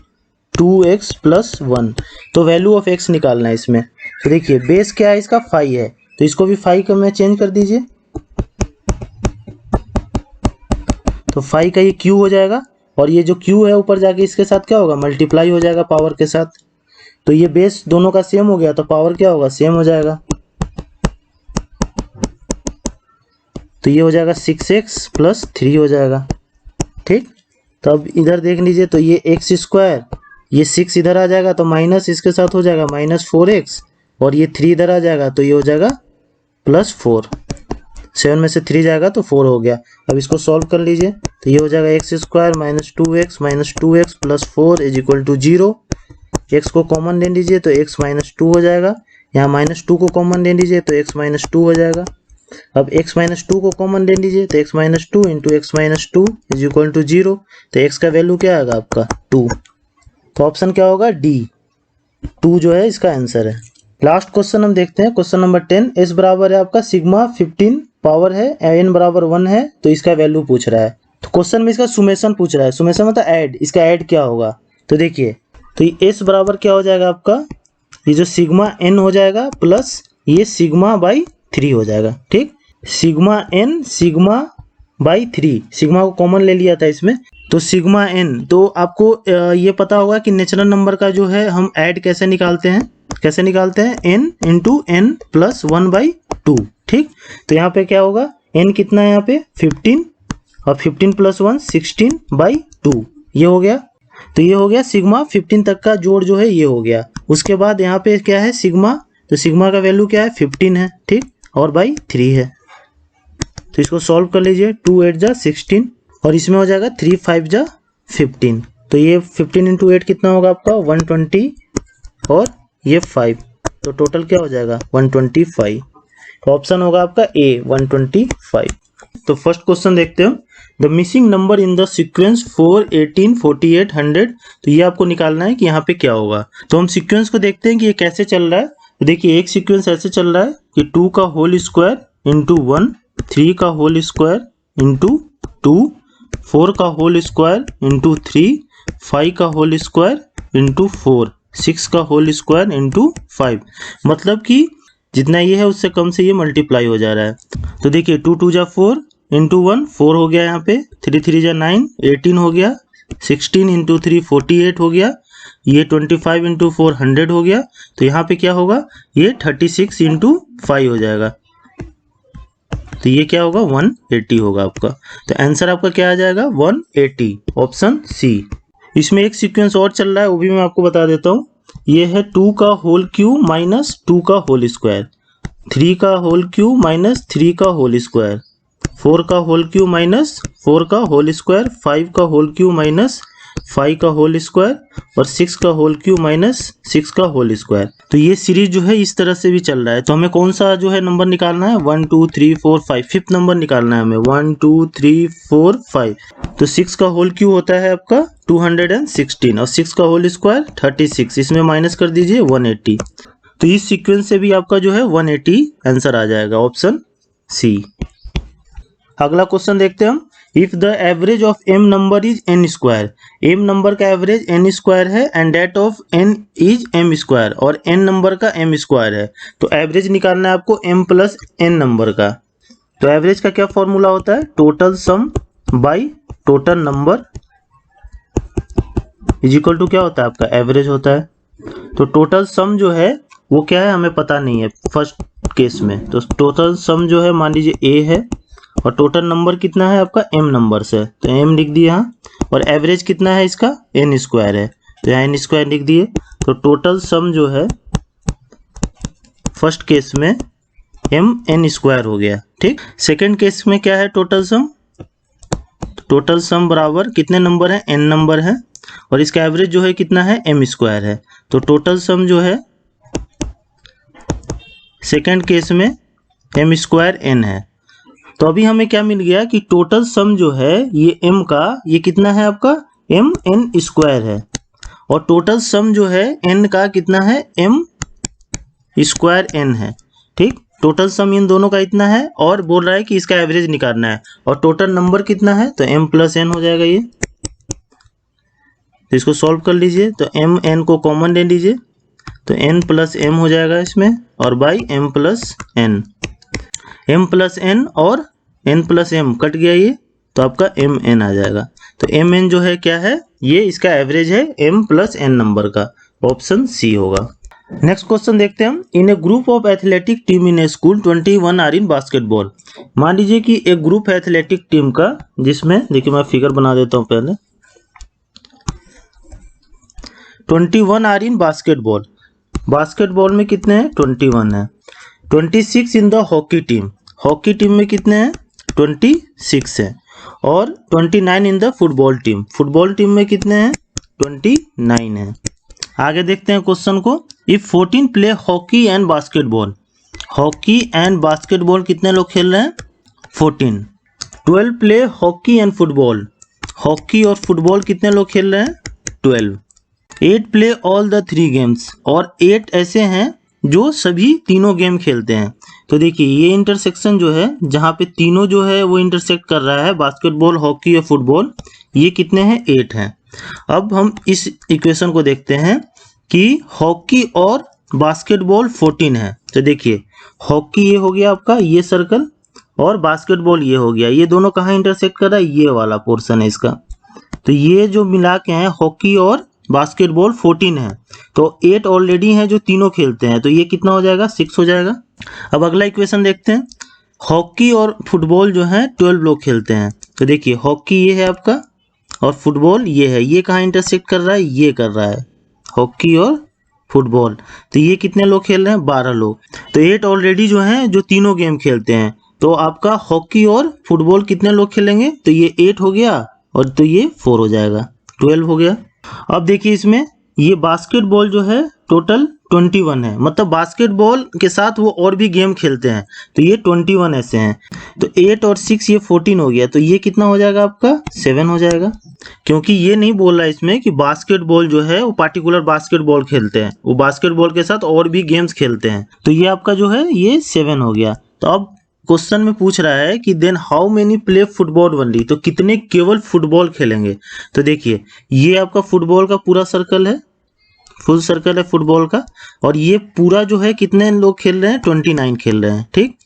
2x प्लस 1। तो वैल्यू ऑफ x निकालना है इसमें। तो देखिए बेस क्या है इसका 5 है, तो इसको भी 5 का में चेंज कर दीजिए, तो 5 का ये q हो जाएगा, और ये जो q है ऊपर जाके इसके साथ क्या होगा मल्टीप्लाई हो जाएगा पावर के साथ। तो ये बेस दोनों का सेम हो गया, तो पावर क्या होगा सेम हो जाएगा, तो ये हो जाएगा 6x प्लस 3 हो जाएगा। ठीक, तो अब इधर देख लीजिए, तो ये x स्क्वायर, ये 6 इधर आ जाएगा तो माइनस इसके साथ हो जाएगा -4x, और ये 3 इधर आ जाएगा तो ये हो जाएगा +4। 7 में से 3 जाएगा तो 4 हो गया। अब इसको सॉल्व कर लीजिए, तो ये हो जाएगा x square -2x plus 4 is equal to 0। x को कॉमन ले लीजिए तो x -2 हो जाएगा, यहाँ -2 को कॉमन ले लीजिए तो x -2 हो जाएगा। अब x -2 को कॉमन ले लीजिए तो x -2 into x -2 is equal to 0। तो x का वैल्यू क्या आएगा आपका 2। तो ऑप्शन क्या होगा डी, 2 जो है इसका आंसर है। लास्ट क्वेश्चन हम देखते हैं, क्वेश्चन नंबर 10। s बराबर है आपका सिग्मा 15 पावर है, n बराबर 1 है, तो इसका वैल्यू पूछ रहा है। तो क्वेश्चन में इसका सुमेशन पूछ रहा है, सुमेशन मतलब ऐड, इसका ऐड क्या होगा। तो देखिए, तो ये s बराबर क्या हो जाएगा आपका, ये जो सिग्मा n हो जाएगा प्लस ये सिग्मा बाई 3 हो जाएगा। ठीक, sigma n sigma by 3, sigma को कॉमन ले लिया था इसमें, तो सिग्मा n, तो आपको ये पता होगा कि नेचुरल नंबर का जो है हम ऐड कैसे निकालते हैं, कैसे निकालते हैं n इंटू n प्लस 1/2। ठीक, तो यहाँ पे क्या होगा n कितना है यहाँ पे 15, और 15 प्लस 1 16/2, ये हो गया। तो ये हो गया सिग्मा 15 तक का जोड़ जो है ये हो गया। उसके बाद यहाँ पे क्या है सिग्मा, तो सिग्मा का वैल्यू क्या है 15 है। ठीक, और बाई 3 है, तो इसको सॉल्व कर लीजिए, 2 8 जा 16, और इसमें हो जाएगा 3 5 जा 15। तो ये 15 इंटू 8 कितना होगा आपका 120, और ये 5, तो टोटल क्या हो जाएगा 125। तो ऑप्शन होगा आपका ए 125। तो फर्स्ट क्वेश्चन देखते हैं, the missing number in the sequence 4 18 48 100। तो ये आपको निकालना है कि यहाँ पे क्या होगा। तो हम सीक्वेंस को देखते हैं कि ये कैसे चल रहा है। तो देखिए एक सीक्वेंस ऐसे चल रहा है कि 2 का होल स्क्वायर इंटू 1, 3 का होल स्क्वायर इंटू 2, 4 का होल स्क्वायर इंटू 3, 5 का होल स्क्वायर इंटू 4, 6 का होल स्क्वायर इंटू 5। मतलब कि जितना ये है उससे कम से ये मल्टीप्लाई हो जा रहा है। तो देखिए 2 2 जा 4 इंटू 1 4 हो गया, यहाँ पे 3 3 जा 9 18 हो गया, 16 इंटू 3 48 हो गया, ये 25 इंटू 4 100 हो गया। तो यहाँ पे क्या होगा ये 36 इंटू 5 हो जाएगा, तो ये क्या होगा 180 होगा आपका। तो आंसर आपका क्या आ जाएगा 180, ऑप्शन सी। इसमें एक सीक्वेंस और चल रहा है, वो भी मैं आपको बता देता हूँ। ये है 2 का होल क्यूब माइनस 2 का होल स्क्वायर, 3 का होल क्यूब माइनस 3 का होल स्क्वायर, 4 का होल क्यूब माइनस 4 का होल स्क्वायर, 5 का होल क्यूब माइनस 5 का होल स्क्वायर, और 6 का होल क्यूब माइनस 6 का होल स्क्वायर। तो ये सीरीज जो है इस तरह से भी चल रहा है। तो हमें कौन सा जो है नंबर निकालना है 1 2 3 4 5, फिफ्थ नंबर निकालना है हमें 1 2 3 4 5। तो 6 का होल क्यूब होता है आपका 216, और 6 का होल स्क्वायर 36, इसमें माइनस कर दीजिए 180। तो इस सीक्वेंस से भी आपका जो है 180 आंसर आ जाएगा, ऑप्शन सी। अगला क्वेश्चन देखते हैं हम, if the average of m number is n square, m number का एवरेज n स्क्वायर है and that of n is m square, और n नंबर का m स्क्वायर है। तो एवरेज निकालना है आपको m प्लस n नंबर का। तो एवरेज का क्या फॉर्मूला होता है, total sum by total number is equal to क्या होता है आपका एवरेज होता है। तो टोटल सम जो है वो क्या है हमें पता नहीं है फर्स्ट केस में। तो टोटल सम जो है मान लीजिए a है, और टोटल नंबर कितना है आपका m नंबर से, तो m लिख दिए यहाँ, और एवरेज कितना है इसका n स्क्वायर है, तो यहाँ n स्क्वायर लिख दिए। तो टोटल सम जो है फर्स्ट केस में mn² हो गया। ठीक, सेकंड केस में क्या है टोटल सम? टोटल सम बराबर कितने नंबर है? n नंबर है और इसका एवरेज जो है कितना है? m² है। तो टोटल सम जो है सेकंड केस में m² n है। तो अभी हमें क्या मिल गया कि टोटल सम जो है ये m का ये कितना है आपका? mn² है और टोटल सम जो है n का कितना है? m² n है। ठीक, टोटल सम इन दोनों का इतना है और बोल रहा है कि इसका एवरेज निकालना है और टोटल नंबर कितना है? तो m+n हो जाएगा ये। तो इसको सॉल्व कर लीजिए, तो mn को कॉमन ले लीजिए तो n+m हो जाएगा इसमें और बाई m+n, m+n और n+m कट गया ये, तो आपका mn आ जाएगा। तो mn जो है क्या है? ये इसका एवरेज है m+n नंबर का, ऑप्शन सी होगा। नेक्स्ट क्वेश्चन देखते हैं हम। In a group of athletic team in a school 21 are in basketball. मान लीजिए कि एक ग्रुप है एथलेटिक टीम का, जिसमें देखिए मैं फिगर बना देता हूं पहले। 21 आर इन बास्केटबॉल, बास्केटबॉल में कितने हैं? 21 है। 26 in the hockey team, hockey team में कितने हैं? 26 है। और 29 in the football team, football team में कितने हैं? 29 है। आगे देखते हैं क्वेश्चन को। If 14 play hockey and basketball, hockey and basketball कितने लोग खेल रहे हैं? 14। 12 play hockey and football, hockey और फुटबॉल कितने लोग खेल रहे हैं? 12। 8 प्ले ऑल द 3 गेम्स, और 8 ऐसे हैं जो सभी तीनों गेम खेलते हैं। तो देखिए ये इंटरसेक्शन जो है, जहाँ पे तीनों जो है वो इंटरसेक्ट कर रहा है, बास्केटबॉल, हॉकी और फुटबॉल, ये कितने हैं? 8 हैं। अब हम इस इक्वेशन को देखते हैं कि हॉकी और बास्केटबॉल 14 है। तो देखिए हॉकी ये हो गया आपका ये सर्कल और बास्केटबॉल ये हो गया, ये दोनों कहाँ इंटरसेक्ट कर रहा है? ये वाला पोर्शन है इसका। तो ये जो मिला के हैं हॉकी और बास्केटबॉल 14 है, तो 8 ऑलरेडी हैं जो तीनों खेलते हैं, तो ये कितना हो जाएगा? 6 हो जाएगा। अब अगला इक्वेशन देखते हैं। हॉकी और फुटबॉल जो है 12 लोग खेलते हैं। तो देखिए हॉकी ये है आपका और फुटबॉल ये है, ये कहाँ इंटरसेक्ट कर रहा है? ये कर रहा है, हॉकी और फुटबॉल। तो ये कितने लोग खेल रहे हैं? 12 लोग। तो 8 ऑलरेडी जो हैं जो तीनों गेम खेलते हैं, तो आपका हॉकी और फुटबॉल कितने लोग खेलेंगे? तो ये 8 हो गया और तो ये 4 हो जाएगा, 12 हो गया। अब देखिए इसमें ये बास्केटबॉल जो है टोटल 21 है, मतलब बास्केटबॉल के साथ वो और भी गेम खेलते हैं, तो ये 21 ऐसे हैं। तो 8 और 6 ये 14 हो गया, तो ये कितना हो जाएगा आपका? 7 हो जाएगा। क्योंकि ये नहीं बोल रहा है इसमें कि बास्केटबॉल जो है वो पार्टिकुलर बास्केटबॉल खेलते हैं, वो बास्केटबॉल के साथ और भी गेम्स खेलते हैं। तो ये आपका जो है ये 7 हो गया। तो अब क्वेश्चन में पूछ रहा है कि then how many play football only, तो कितने केवल फुटबॉल खेलेंगे? तो देखिए ये आपका फुटबॉल का पूरा सर्कल है, फुल सर्कल है फुटबॉल का, और ये पूरा जो है कितने लोग खेल रहे हैं? 29 खेल रहे हैं। ठीक,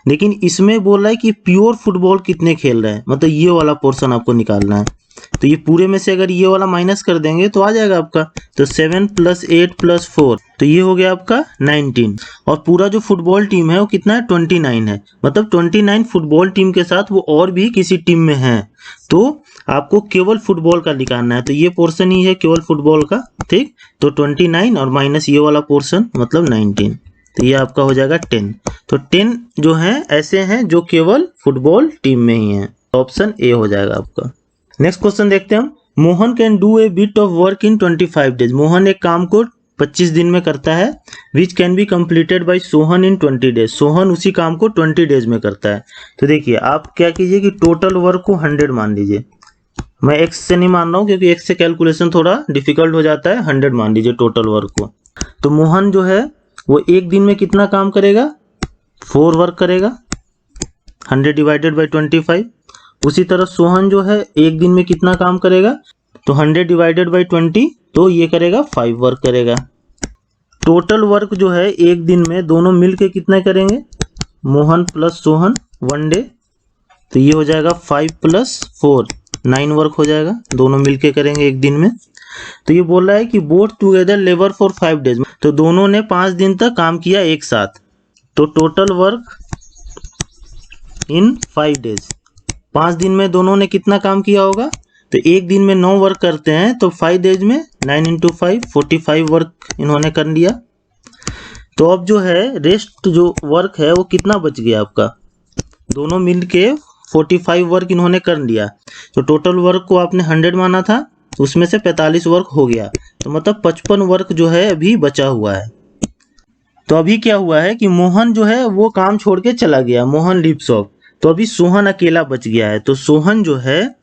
लेकिन इसमें बोल रहा है कि प्योर फुटबॉल कितने खेल रहे हैं, मतलब ये वाला पोर्शन आपको निकालना है। तो ये पूरे में से अगर ये वाला माइनस कर देंगे तो आ जाएगा आपका, तो 7 + 8 + 4, तो ये हो गया आपका 19। और पूरा जो फुटबॉल टीम है वो कितना है? 29 है, मतलब 29 फुटबॉल टीम के साथ वो और भी किसी टीम में है, तो आपको केवल फुटबॉल का निकालना है। तो ये पोर्शन ही है केवल फुटबॉल का। ठीक, तो 29 और माइनस ये वाला पोर्शन मतलब 19, तो ये आपका हो जाएगा 10। तो 10 जो है ऐसे हैं जो केवल फुटबॉल टीम में ही है, ऑप्शन ए हो जाएगा आपका। नेक्स्ट क्वेश्चन देखते हैं हम। Mohan can do a bit of work in 25 days, Mohan एक काम को 25 दिन में करता है, which can be completed by Sohan in 20 days, Sohan उसी काम को 20 डेज में करता है। तो देखिए आप क्या कीजिए कि टोटल वर्क को 100 मान लीजिए, मैं x से नहीं मान रहा हूँ क्योंकि x से कैलकुलेशन थोड़ा डिफिकल्ट हो जाता है, 100 मान लीजिए टोटल वर्क को। तो मोहन जो है वो एक दिन में कितना काम करेगा? 4 वर्क करेगा, 100 डिवाइडेड बाय 25। उसी तरह सोहन जो है एक दिन में कितना काम करेगा? तो 100 डिवाइडेड बाय 20, तो ये करेगा 5 वर्क करेगा। टोटल वर्क जो है एक दिन में दोनों मिलके कितना करेंगे? मोहन प्लस सोहन 1 डे, तो ये हो जाएगा 5 + 4 9 वर्क हो जाएगा, दोनों मिलके करेंगे एक दिन में। तो ये बोल रहा है कि both together labour for 5 days, तो दोनों ने 5 दिन तक काम किया एक साथ, तो टोटल वर्क इन 5 डेज, 5 दिन में दोनों ने कितना काम किया होगा? तो एक दिन में 9 वर्क करते हैं तो 5 डेज में 9 इंटू 5 45 वर्क इन्होंने कर लिया। तो अब जो है रेस्ट जो वर्क है वो कितना बच गया आपका, दोनों मिल के 45 वर्क इन्होंने कर लिया। तो टोटल वर्क को आपने 100 माना था, तो उसमें से 45 वर्क हो गया, तो मतलब 55 वर्क जो है अभी बचा हुआ है। तो अभी क्या हुआ है कि मोहन जो है वो काम छोड़ के चला गया, मोहन लीव शॉप। तो अभी सोहन अकेला बच गया है। तो सोहन जो है,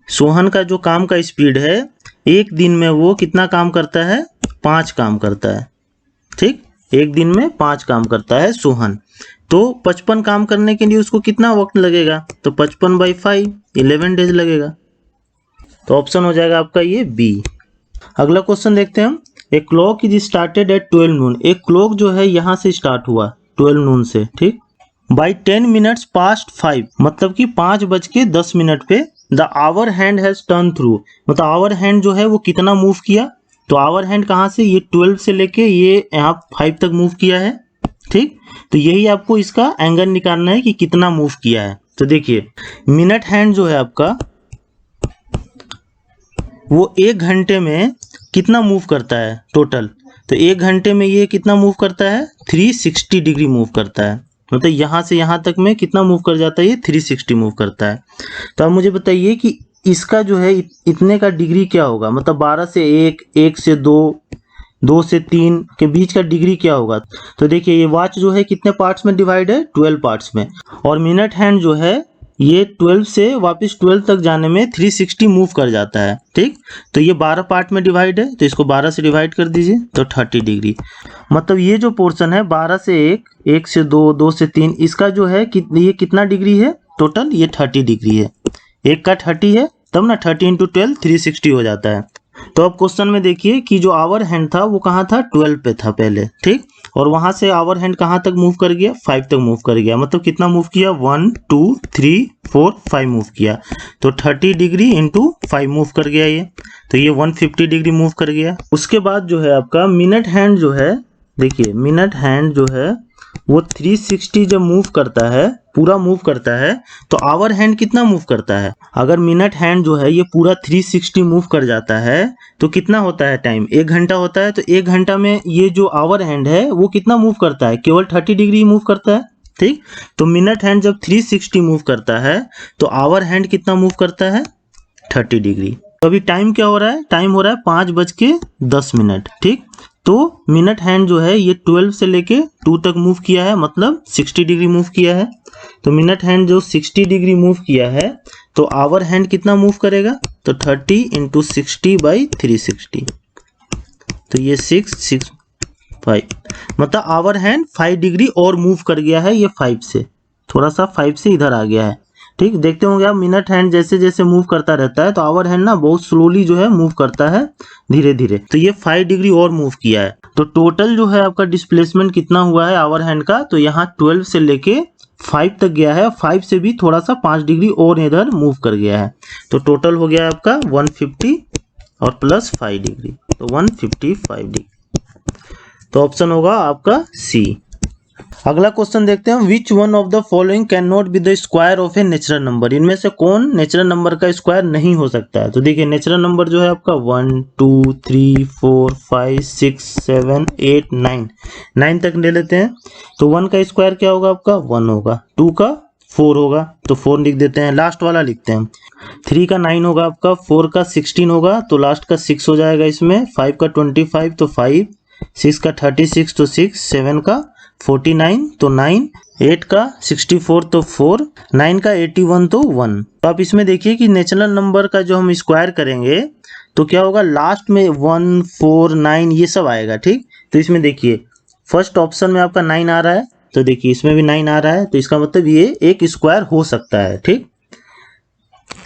सोहन का जो काम का स्पीड है, एक दिन में वो कितना काम करता है, 5 काम करता है। ठीक, एक दिन में 5 काम करता है सोहन। तो 55 काम करने के लिए उसको कितना वक्त लगेगा, तो 55/5 11 डेज लगेगा। तो ऑप्शन हो जाएगा आपका ये बी। अगला क्वेश्चन देखते हैं हम। A clock is started at 12 नून। एक क्लॉक जो है यहाँ से स्टार्ट हुआ 12 नून से, ठीक। बाई 10 मिनट्स पास्ट 5, मतलब कि 5:10 पे the hour hand has turn through, मतलब आवर हैंड जो है वो कितना मूव किया। तो आवर हैंड कहाँ से, ये 12 से लेके ये यहाँ 5 तक मूव किया है, ठीक। तो यही आपको इसका एंगल निकालना है कि कितना मूव किया है। तो देखिए मिनट हैंड जो है आपका वो 1 घंटे में कितना मूव करता है टोटल। तो 1 घंटे में ये कितना मूव करता है, 360 डिग्री मूव करता है। मतलब यहाँ से यहाँ तक में कितना मूव कर जाता है, ये 360 मूव करता है। तो आप मुझे बताइए कि इसका जो है इतने का डिग्री क्या होगा, मतलब 12 से 1, 1 से 2, 2 से 3 के बीच का डिग्री क्या होगा। तो देखिए ये वॉच जो है कितने पार्ट्स में डिवाइड है, 12 पार्ट्स में। और मिनट हैंड जो है ये 12 से वापस 12 तक जाने में 360 मूव कर जाता है, ठीक। तो ये 12 पार्ट में डिवाइड है, तो इसको 12 से डिवाइड कर दीजिए तो 30 डिग्री। मतलब ये जो पोर्शन है 12 से 1, 1 से 2, 2 से 3, इसका जो है ये कितना डिग्री है टोटल, ये 30 डिग्री है। एक का 30 है तब ना 30 इंटू 12 360 हो जाता है। तो अब क्वेश्चन में देखिए कि जो आवर हैंड था वो कहाँ था, 12 पे था पहले, ठीक। और वहां से आवर हैंड कहाँ तक मूव कर गया, 5 तक मूव कर गया। मतलब कितना मूव किया, 1 2 3 4 5 मूव किया। तो 30 डिग्री इंटू 5 मूव कर गया ये, तो ये 150 डिग्री मूव कर गया। उसके बाद जो है आपका मिनट हैंड जो है, देखिए मिनट हैंड जो है वो 360 जब मूव करता है, पूरा मूव करता है, तो आवर हैंड कितना मूव करता है। अगर मिनट हैंड जो है ये पूरा 360 मूव कर जाता है तो कितना होता है टाइम, 1 घंटा होता है। तो 1 घंटा में ये जो आवर हैंड है वो कितना मूव करता है, केवल 30 डिग्री मूव करता है, ठीक। तो मिनट हैंड जब 360 मूव करता है तो आवर हैंड कितना मूव करता है, 30 डिग्री। तो अभी टाइम क्या हो रहा है, टाइम हो रहा है 5:10, ठीक। तो मिनट हैंड जो है ये 12 से लेके 2 तक मूव किया है, मतलब 60 डिग्री मूव किया है। तो मिनट हैंड जो 60 डिग्री मूव किया है तो आवर हैंड कितना मूव करेगा, तो 30 इंटू 60/360, तो ये 6 6 5, मतलब आवर हैंड 5 डिग्री और मूव कर गया है। ये 5 से थोड़ा सा 5 से इधर आ गया है, ठीक। देखते होंगे आप मिनट हैंड जैसे जैसे मूव करता रहता है तो आवर हैंड ना बहुत स्लोली जो है मूव करता है, धीरे धीरे। तो ये 5 डिग्री और मूव किया है। तो टोटल जो है आपका डिस्प्लेसमेंट कितना हुआ है आवर हैंड का, तो यहाँ 12 से लेके 5 तक गया है, 5 से भी थोड़ा सा 5 डिग्री और इधर मूव कर गया है। तो टोटल हो गया आपका 150 और प्लस 5 डिग्री, तो 155 डिग्री। तो ऑप्शन होगा आपका सी। अगला क्वेश्चन देखते हैं, which one of the following can not be the square of a natural number. इनमें से कौन नेचुरल नंबर का स्क्वायर नहीं हो सकता है। तो देखिए नेचुरल नंबर जो है आपका 1 2 3 4 5 6 7 8 9 तक ले लेते हैं। तो 1 का स्क्वायर क्या होगा आपका, 1 होगा। 2 का 4 होगा, तो 4 लिख देते हैं, लास्ट वाला लिखते हैं। 3 का 9 होगा आपका, 4 का 16 होगा, तो लास्ट का 6 हो जाएगा इसमें। 5 का 25 तो 5, 6 का 36 तो 6, 7 का 49 तो 9, 8 का 64 तो 4, 9 का 81 तो 1। तो आप इसमें देखिए कि नेचुरल नंबर का जो हम स्क्वायर करेंगे तो क्या होगा, लास्ट में 1 4 9 ये सब आएगा, ठीक। तो इसमें देखिए फर्स्ट ऑप्शन में आपका 9 आ रहा है, तो देखिए इसमें भी 9 आ रहा है, तो इसका मतलब ये एक स्क्वायर हो सकता है, ठीक।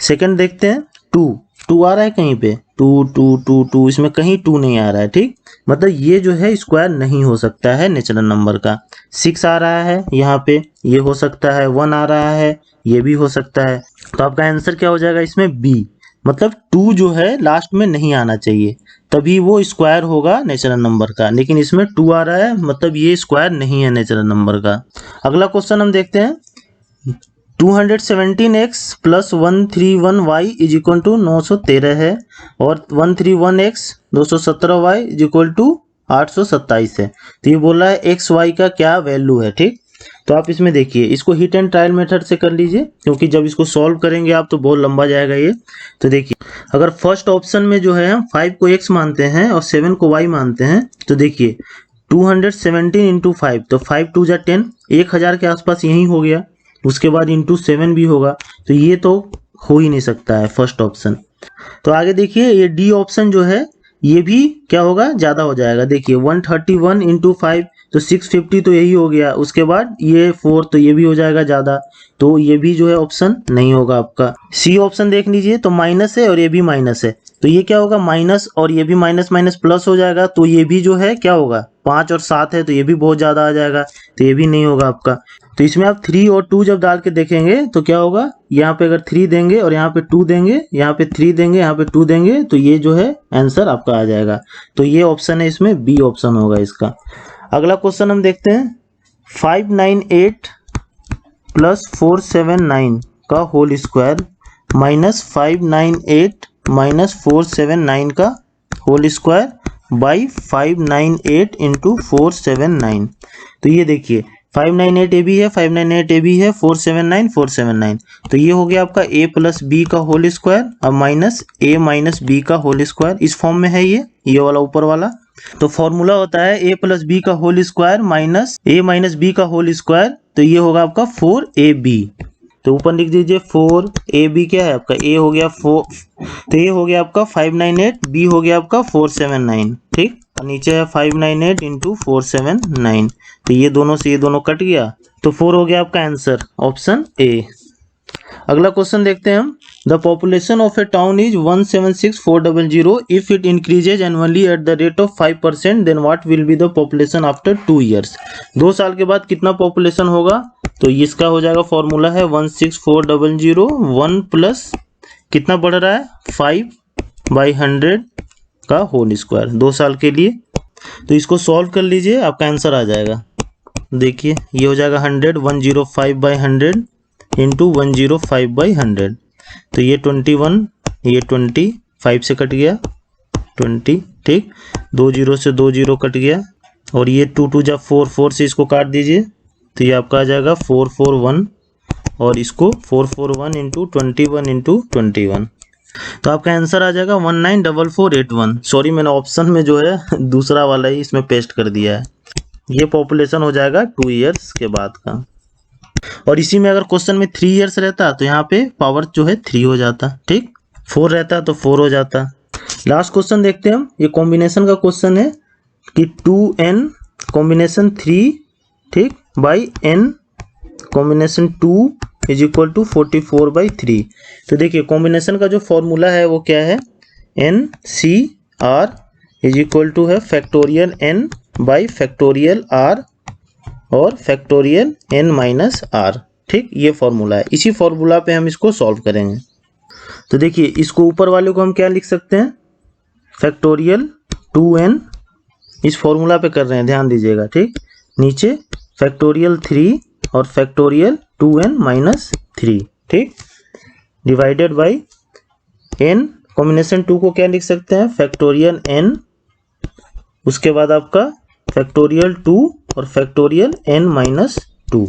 सेकंड देखते हैं, 2 आ रहा है कहीं पे, 2 2 2 2, इसमें कहीं 2 नहीं आ रहा है, ठीक। मतलब ये जो है स्क्वायर नहीं हो सकता है नेचुरल नंबर का। 6 आ रहा है यहाँ पे, ये हो सकता है। 1 आ रहा है, ये भी हो सकता है। तो आपका आंसर क्या हो जाएगा इसमें, बी। मतलब 2 जो है लास्ट में नहीं आना चाहिए, तभी वो स्क्वायर होगा नेचुरल नंबर का। लेकिन इसमें 2 आ रहा है, मतलब ये स्क्वायर नहीं है नेचुरल नंबर का। अगला क्वेश्चन हम देखते हैं, 217x plus 131y is equal to 913 है और 131x 217y is equal to 827 है। तो ये बोल रहा है एक्स वाई का क्या वैल्यू है। ठीक, तो आप इसमें देखिए, इसको हिट एंड ट्रायल मेथड से कर लीजिए, क्योंकि जब इसको सॉल्व करेंगे आप तो बहुत लंबा जाएगा ये। तो देखिए, अगर फर्स्ट ऑप्शन में जो है हम 5 को x मानते हैं और 7 को y मानते हैं, तो देखिए 217 इंटू 5, तो 5 2 जा 10, 1000 के आसपास यही हो गया। उसके बाद इंटू 7 भी होगा, तो ये तो हो ही नहीं सकता है फर्स्ट ऑप्शन। तो आगे देखिए, ये डी ऑप्शन जो है ये भी क्या होगा, ज़्यादा हो जाएगा। देखिए 131 इंटू 5, तो 650 तो यही हो गया। उसके बाद ये 4, तो ये भी हो जाएगा ज़्यादा, तो ये भी जो है ऑप्शन नहीं होगा आपका। सी ऑप्शन देख लीजिए, तो माइनस है और ये भी माइनस है, तो ये क्या होगा, माइनस और ये भी माइनस माइनस प्लस हो जाएगा, तो ये भी जो है क्या होगा, 5 और 7 है, तो ये भी बहुत ज़्यादा आ जाएगा, तो ये भी नहीं होगा आपका। तो इसमें आप 3 और 2 जब डाल के देखेंगे तो क्या होगा, यहाँ पे अगर 3 देंगे और यहाँ पे 2 देंगे, यहाँ पे 3 देंगे, यहाँ पे 2 देंगे, तो ये जो है आंसर आपका आ जाएगा। तो ये ऑप्शन है, इसमें बी ऑप्शन होगा इसका। अगला क्वेश्चन हम देखते हैं, 598 प्लस 479 का होल स्क्वायर माइनस 598 माइनस 479 का होल स्क्वायर बाई 598 इंटू 479। तो ये देखिए 598 ए बी है, 598 ए बी है, 479 479, तो ये हो गया आपका a प्लस बी का होल स्क्वायर और माइनस a माइनस बी का होल स्क्वायर। इस फॉर्म में है ये वाला ऊपर वाला। तो फॉर्मूला होता है a प्लस बी का whole square minus a minus b का होल स्क्वायर, तो ये होगा आपका 4ab। तो ऊपर लिख दीजिए 4ab क्या है आपका, a हो गया 4, तो ये हो गया आपका 598, b हो गया आपका 479। ठीक, और नीचे है 598 इंटू 479, तो ये दोनों से ये दोनों कट गया, तो 4 हो गया आपका आंसर, ऑप्शन ए। अगला क्वेश्चन देखते हैं हम, the population of a town is 176,400 if it increases annually at the rate of 5%, then what will be the population after 2 years. 2 साल के बाद कितना पॉपुलेशन होगा, तो इसका हो जाएगा, फॉर्मूला है 16400, 1 प्लस कितना बढ़ रहा है 5/100 का होल स्क्वायर 2 साल के लिए। तो इसको सॉल्व कर लीजिए, आपका आंसर आ जाएगा। देखिए ये हो जाएगा 100, 105/100 इंटू 105/100, तो ये 21, ये 20, 5 से कट गया 20, ठीक, 2 0 से 2 0 कट गया, और ये 2 2 जा 4, 4 से इसको काट दीजिए, तो ये आपका आ जाएगा 441, और इसको 441 इंटू 21 इंटू 21, तो आपका आंसर आ जाएगा 194481। सॉरी, मैंने ऑप्शन में जो है दूसरा वाला ही इसमें पेस्ट कर दिया है। ये पॉपुलेशन हो जाएगा 2 ईयर्स के बाद का। और इसी में अगर क्वेश्चन में 3 ईयर्स रहता तो यहाँ पे पावर जो है 3 हो जाता, ठीक, 4 रहता तो 4 हो जाता। लास्ट क्वेश्चन देखते हैं हम, ये कॉम्बिनेशन का क्वेश्चन है कि 2n कॉम्बिनेशन 3, ठीक, by n combination 2 is equal to 44/3। तो देखिए कॉम्बिनेशन का जो फॉर्मूला है वो क्या है, NCR इज इक्वल टू है factorial n by factorial r और फैक्टोरियल n माइनस r, ठीक, ये फॉर्मूला है। इसी फॉर्मूला पे हम इसको सॉल्व करेंगे। तो देखिए इसको ऊपर वाले को हम क्या लिख सकते हैं, फैक्टोरियल 2n, इस फॉर्मूला पे कर रहे हैं, ध्यान दीजिएगा, ठीक, नीचे फैक्टोरियल 3 और फैक्टोरियल 2n माइनस 3, ठीक, डिवाइडेड बाई n कॉम्बिनेशन 2 को क्या लिख सकते हैं, फैक्टोरियल n, उसके बाद आपका फैक्टोरियल 2 और factorial n minus 2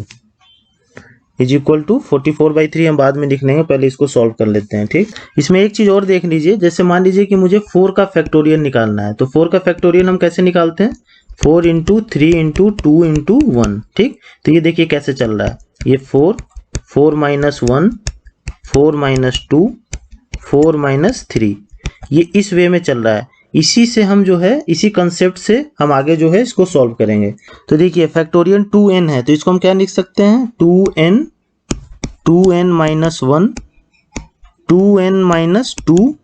is equal to 44/3 हम बाद में लिख लेंगे, पहले इसको सॉल्व कर लेते हैं, ठीक। इसमें एक चीज और देख लीजिए, जैसे मान लीजिए कि मुझे 4 का फैक्टोरियल निकालना है, तो 4 का फैक्टोरियल हम कैसे निकालते हैं, 4 इंटू 3 इंटू 2 इंटू 1, ठीक। तो ये देखिए कैसे चल रहा है, ये 4 4 माइनस 1 4 माइनस 2 4 माइनस 3, ये इस वे में चल रहा है। इसी से हम जो है, इसी कंसेप्ट से हम आगे जो है इसको सॉल्व करेंगे। तो देखिए फैक्टोरियल 2n है, तो इसको हम क्या लिख सकते हैं, 2n minus 1 2n minus 2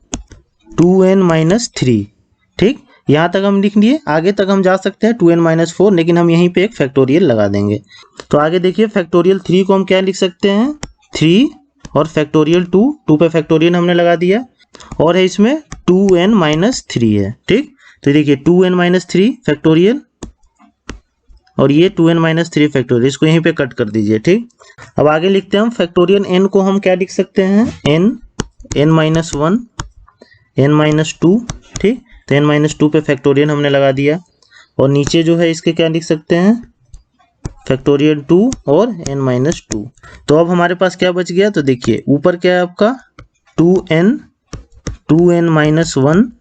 2n minus 3, ठीक, यहाँ तक हम लिख लिए। आगे तक हम जा सकते हैं 2n माइनस 4, लेकिन हम यहीं पे एक फैक्टोरियल लगा देंगे। तो आगे देखिए फैक्टोरियल 3 को हम क्या लिख सकते हैं, 3 और फैक्टोरियल 2 पे फैक्टोरियल हमने लगा दिया, और है इसमें 2n माइनस 3 है, ठीक। तो देखिए 2n माइनस 3 फैक्टोरियल और ये 2n-3 फैक्टोरियल, इसको यहीं पे कट कर दीजिए। ठीक, अब आगे लिखते हैं हम फैक्टोरियल n को हम क्या लिख सकते हैं, n-1 n-2। ठीक, तो n-2 पे फैक्टोरियल हमने लगा दिया और नीचे जो है इसके क्या लिख सकते हैं, फैक्टोरियल 2 और n-2। तो अब हमारे पास क्या बच गया, तो देखिए ऊपर क्या है आपका 2n-1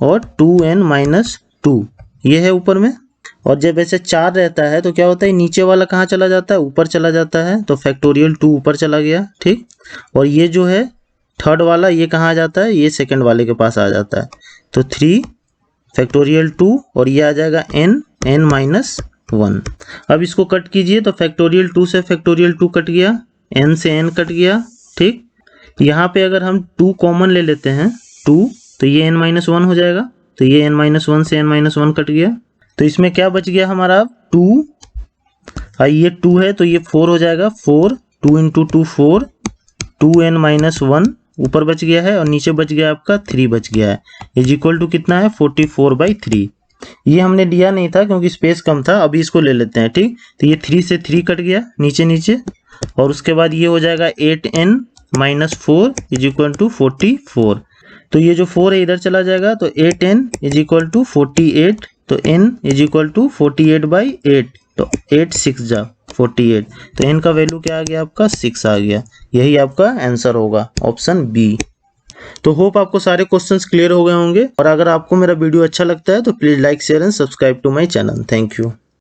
और 2n-2, ये है ऊपर में। और जब ऐसे 4 रहता है तो क्या होता है, नीचे वाला कहाँ चला जाता है, ऊपर चला जाता है, तो फैक्टोरियल 2 ऊपर चला गया। ठीक, और ये जो है थर्ड वाला ये कहाँ आ जाता है, ये सेकंड वाले के पास आ जाता है। तो 3 फैक्टोरियल 2 और ये आ जाएगा n-1। अब इसको कट कीजिए तो फैक्टोरियल 2 से फैक्टोरियल 2 कट गया, n से n कट गया। ठीक, यहाँ पे अगर हम 2 कॉमन ले लेते हैं 2, तो ये n-1 हो जाएगा, तो ये n-1 से n-1 कट गया। तो इसमें क्या बच गया हमारा 2, ये 2 है तो ये 4 हो जाएगा, 4 2 इंटू 2 4, 2n-1 ऊपर बच गया है और नीचे बच गया आपका 3 बच गया है, इज इक्वल टू कितना है 44/3। ये हमने लिया नहीं था क्योंकि स्पेस कम था, अभी इसको ले लेते हैं। ठीक, तो ये 3 से 3 कट गया नीचे नीचे, और उसके बाद ये हो जाएगा 8n-4 इज इक्वल टू 44। तो ये जो 4 है इधर चला जाएगा, तो 8n इज इक्वल टू 48, तो n इज इक्वल टू 48/8, तो 8 6 जा 48, तो n का वैल्यू क्या आ गया आपका 6 आ गया। यही आपका आंसर होगा, ऑप्शन बी। तो होप आपको सारे क्वेश्चंस क्लियर हो गए होंगे, और अगर आपको मेरा वीडियो अच्छा लगता है तो please like share and subscribe to my channel. Thank you.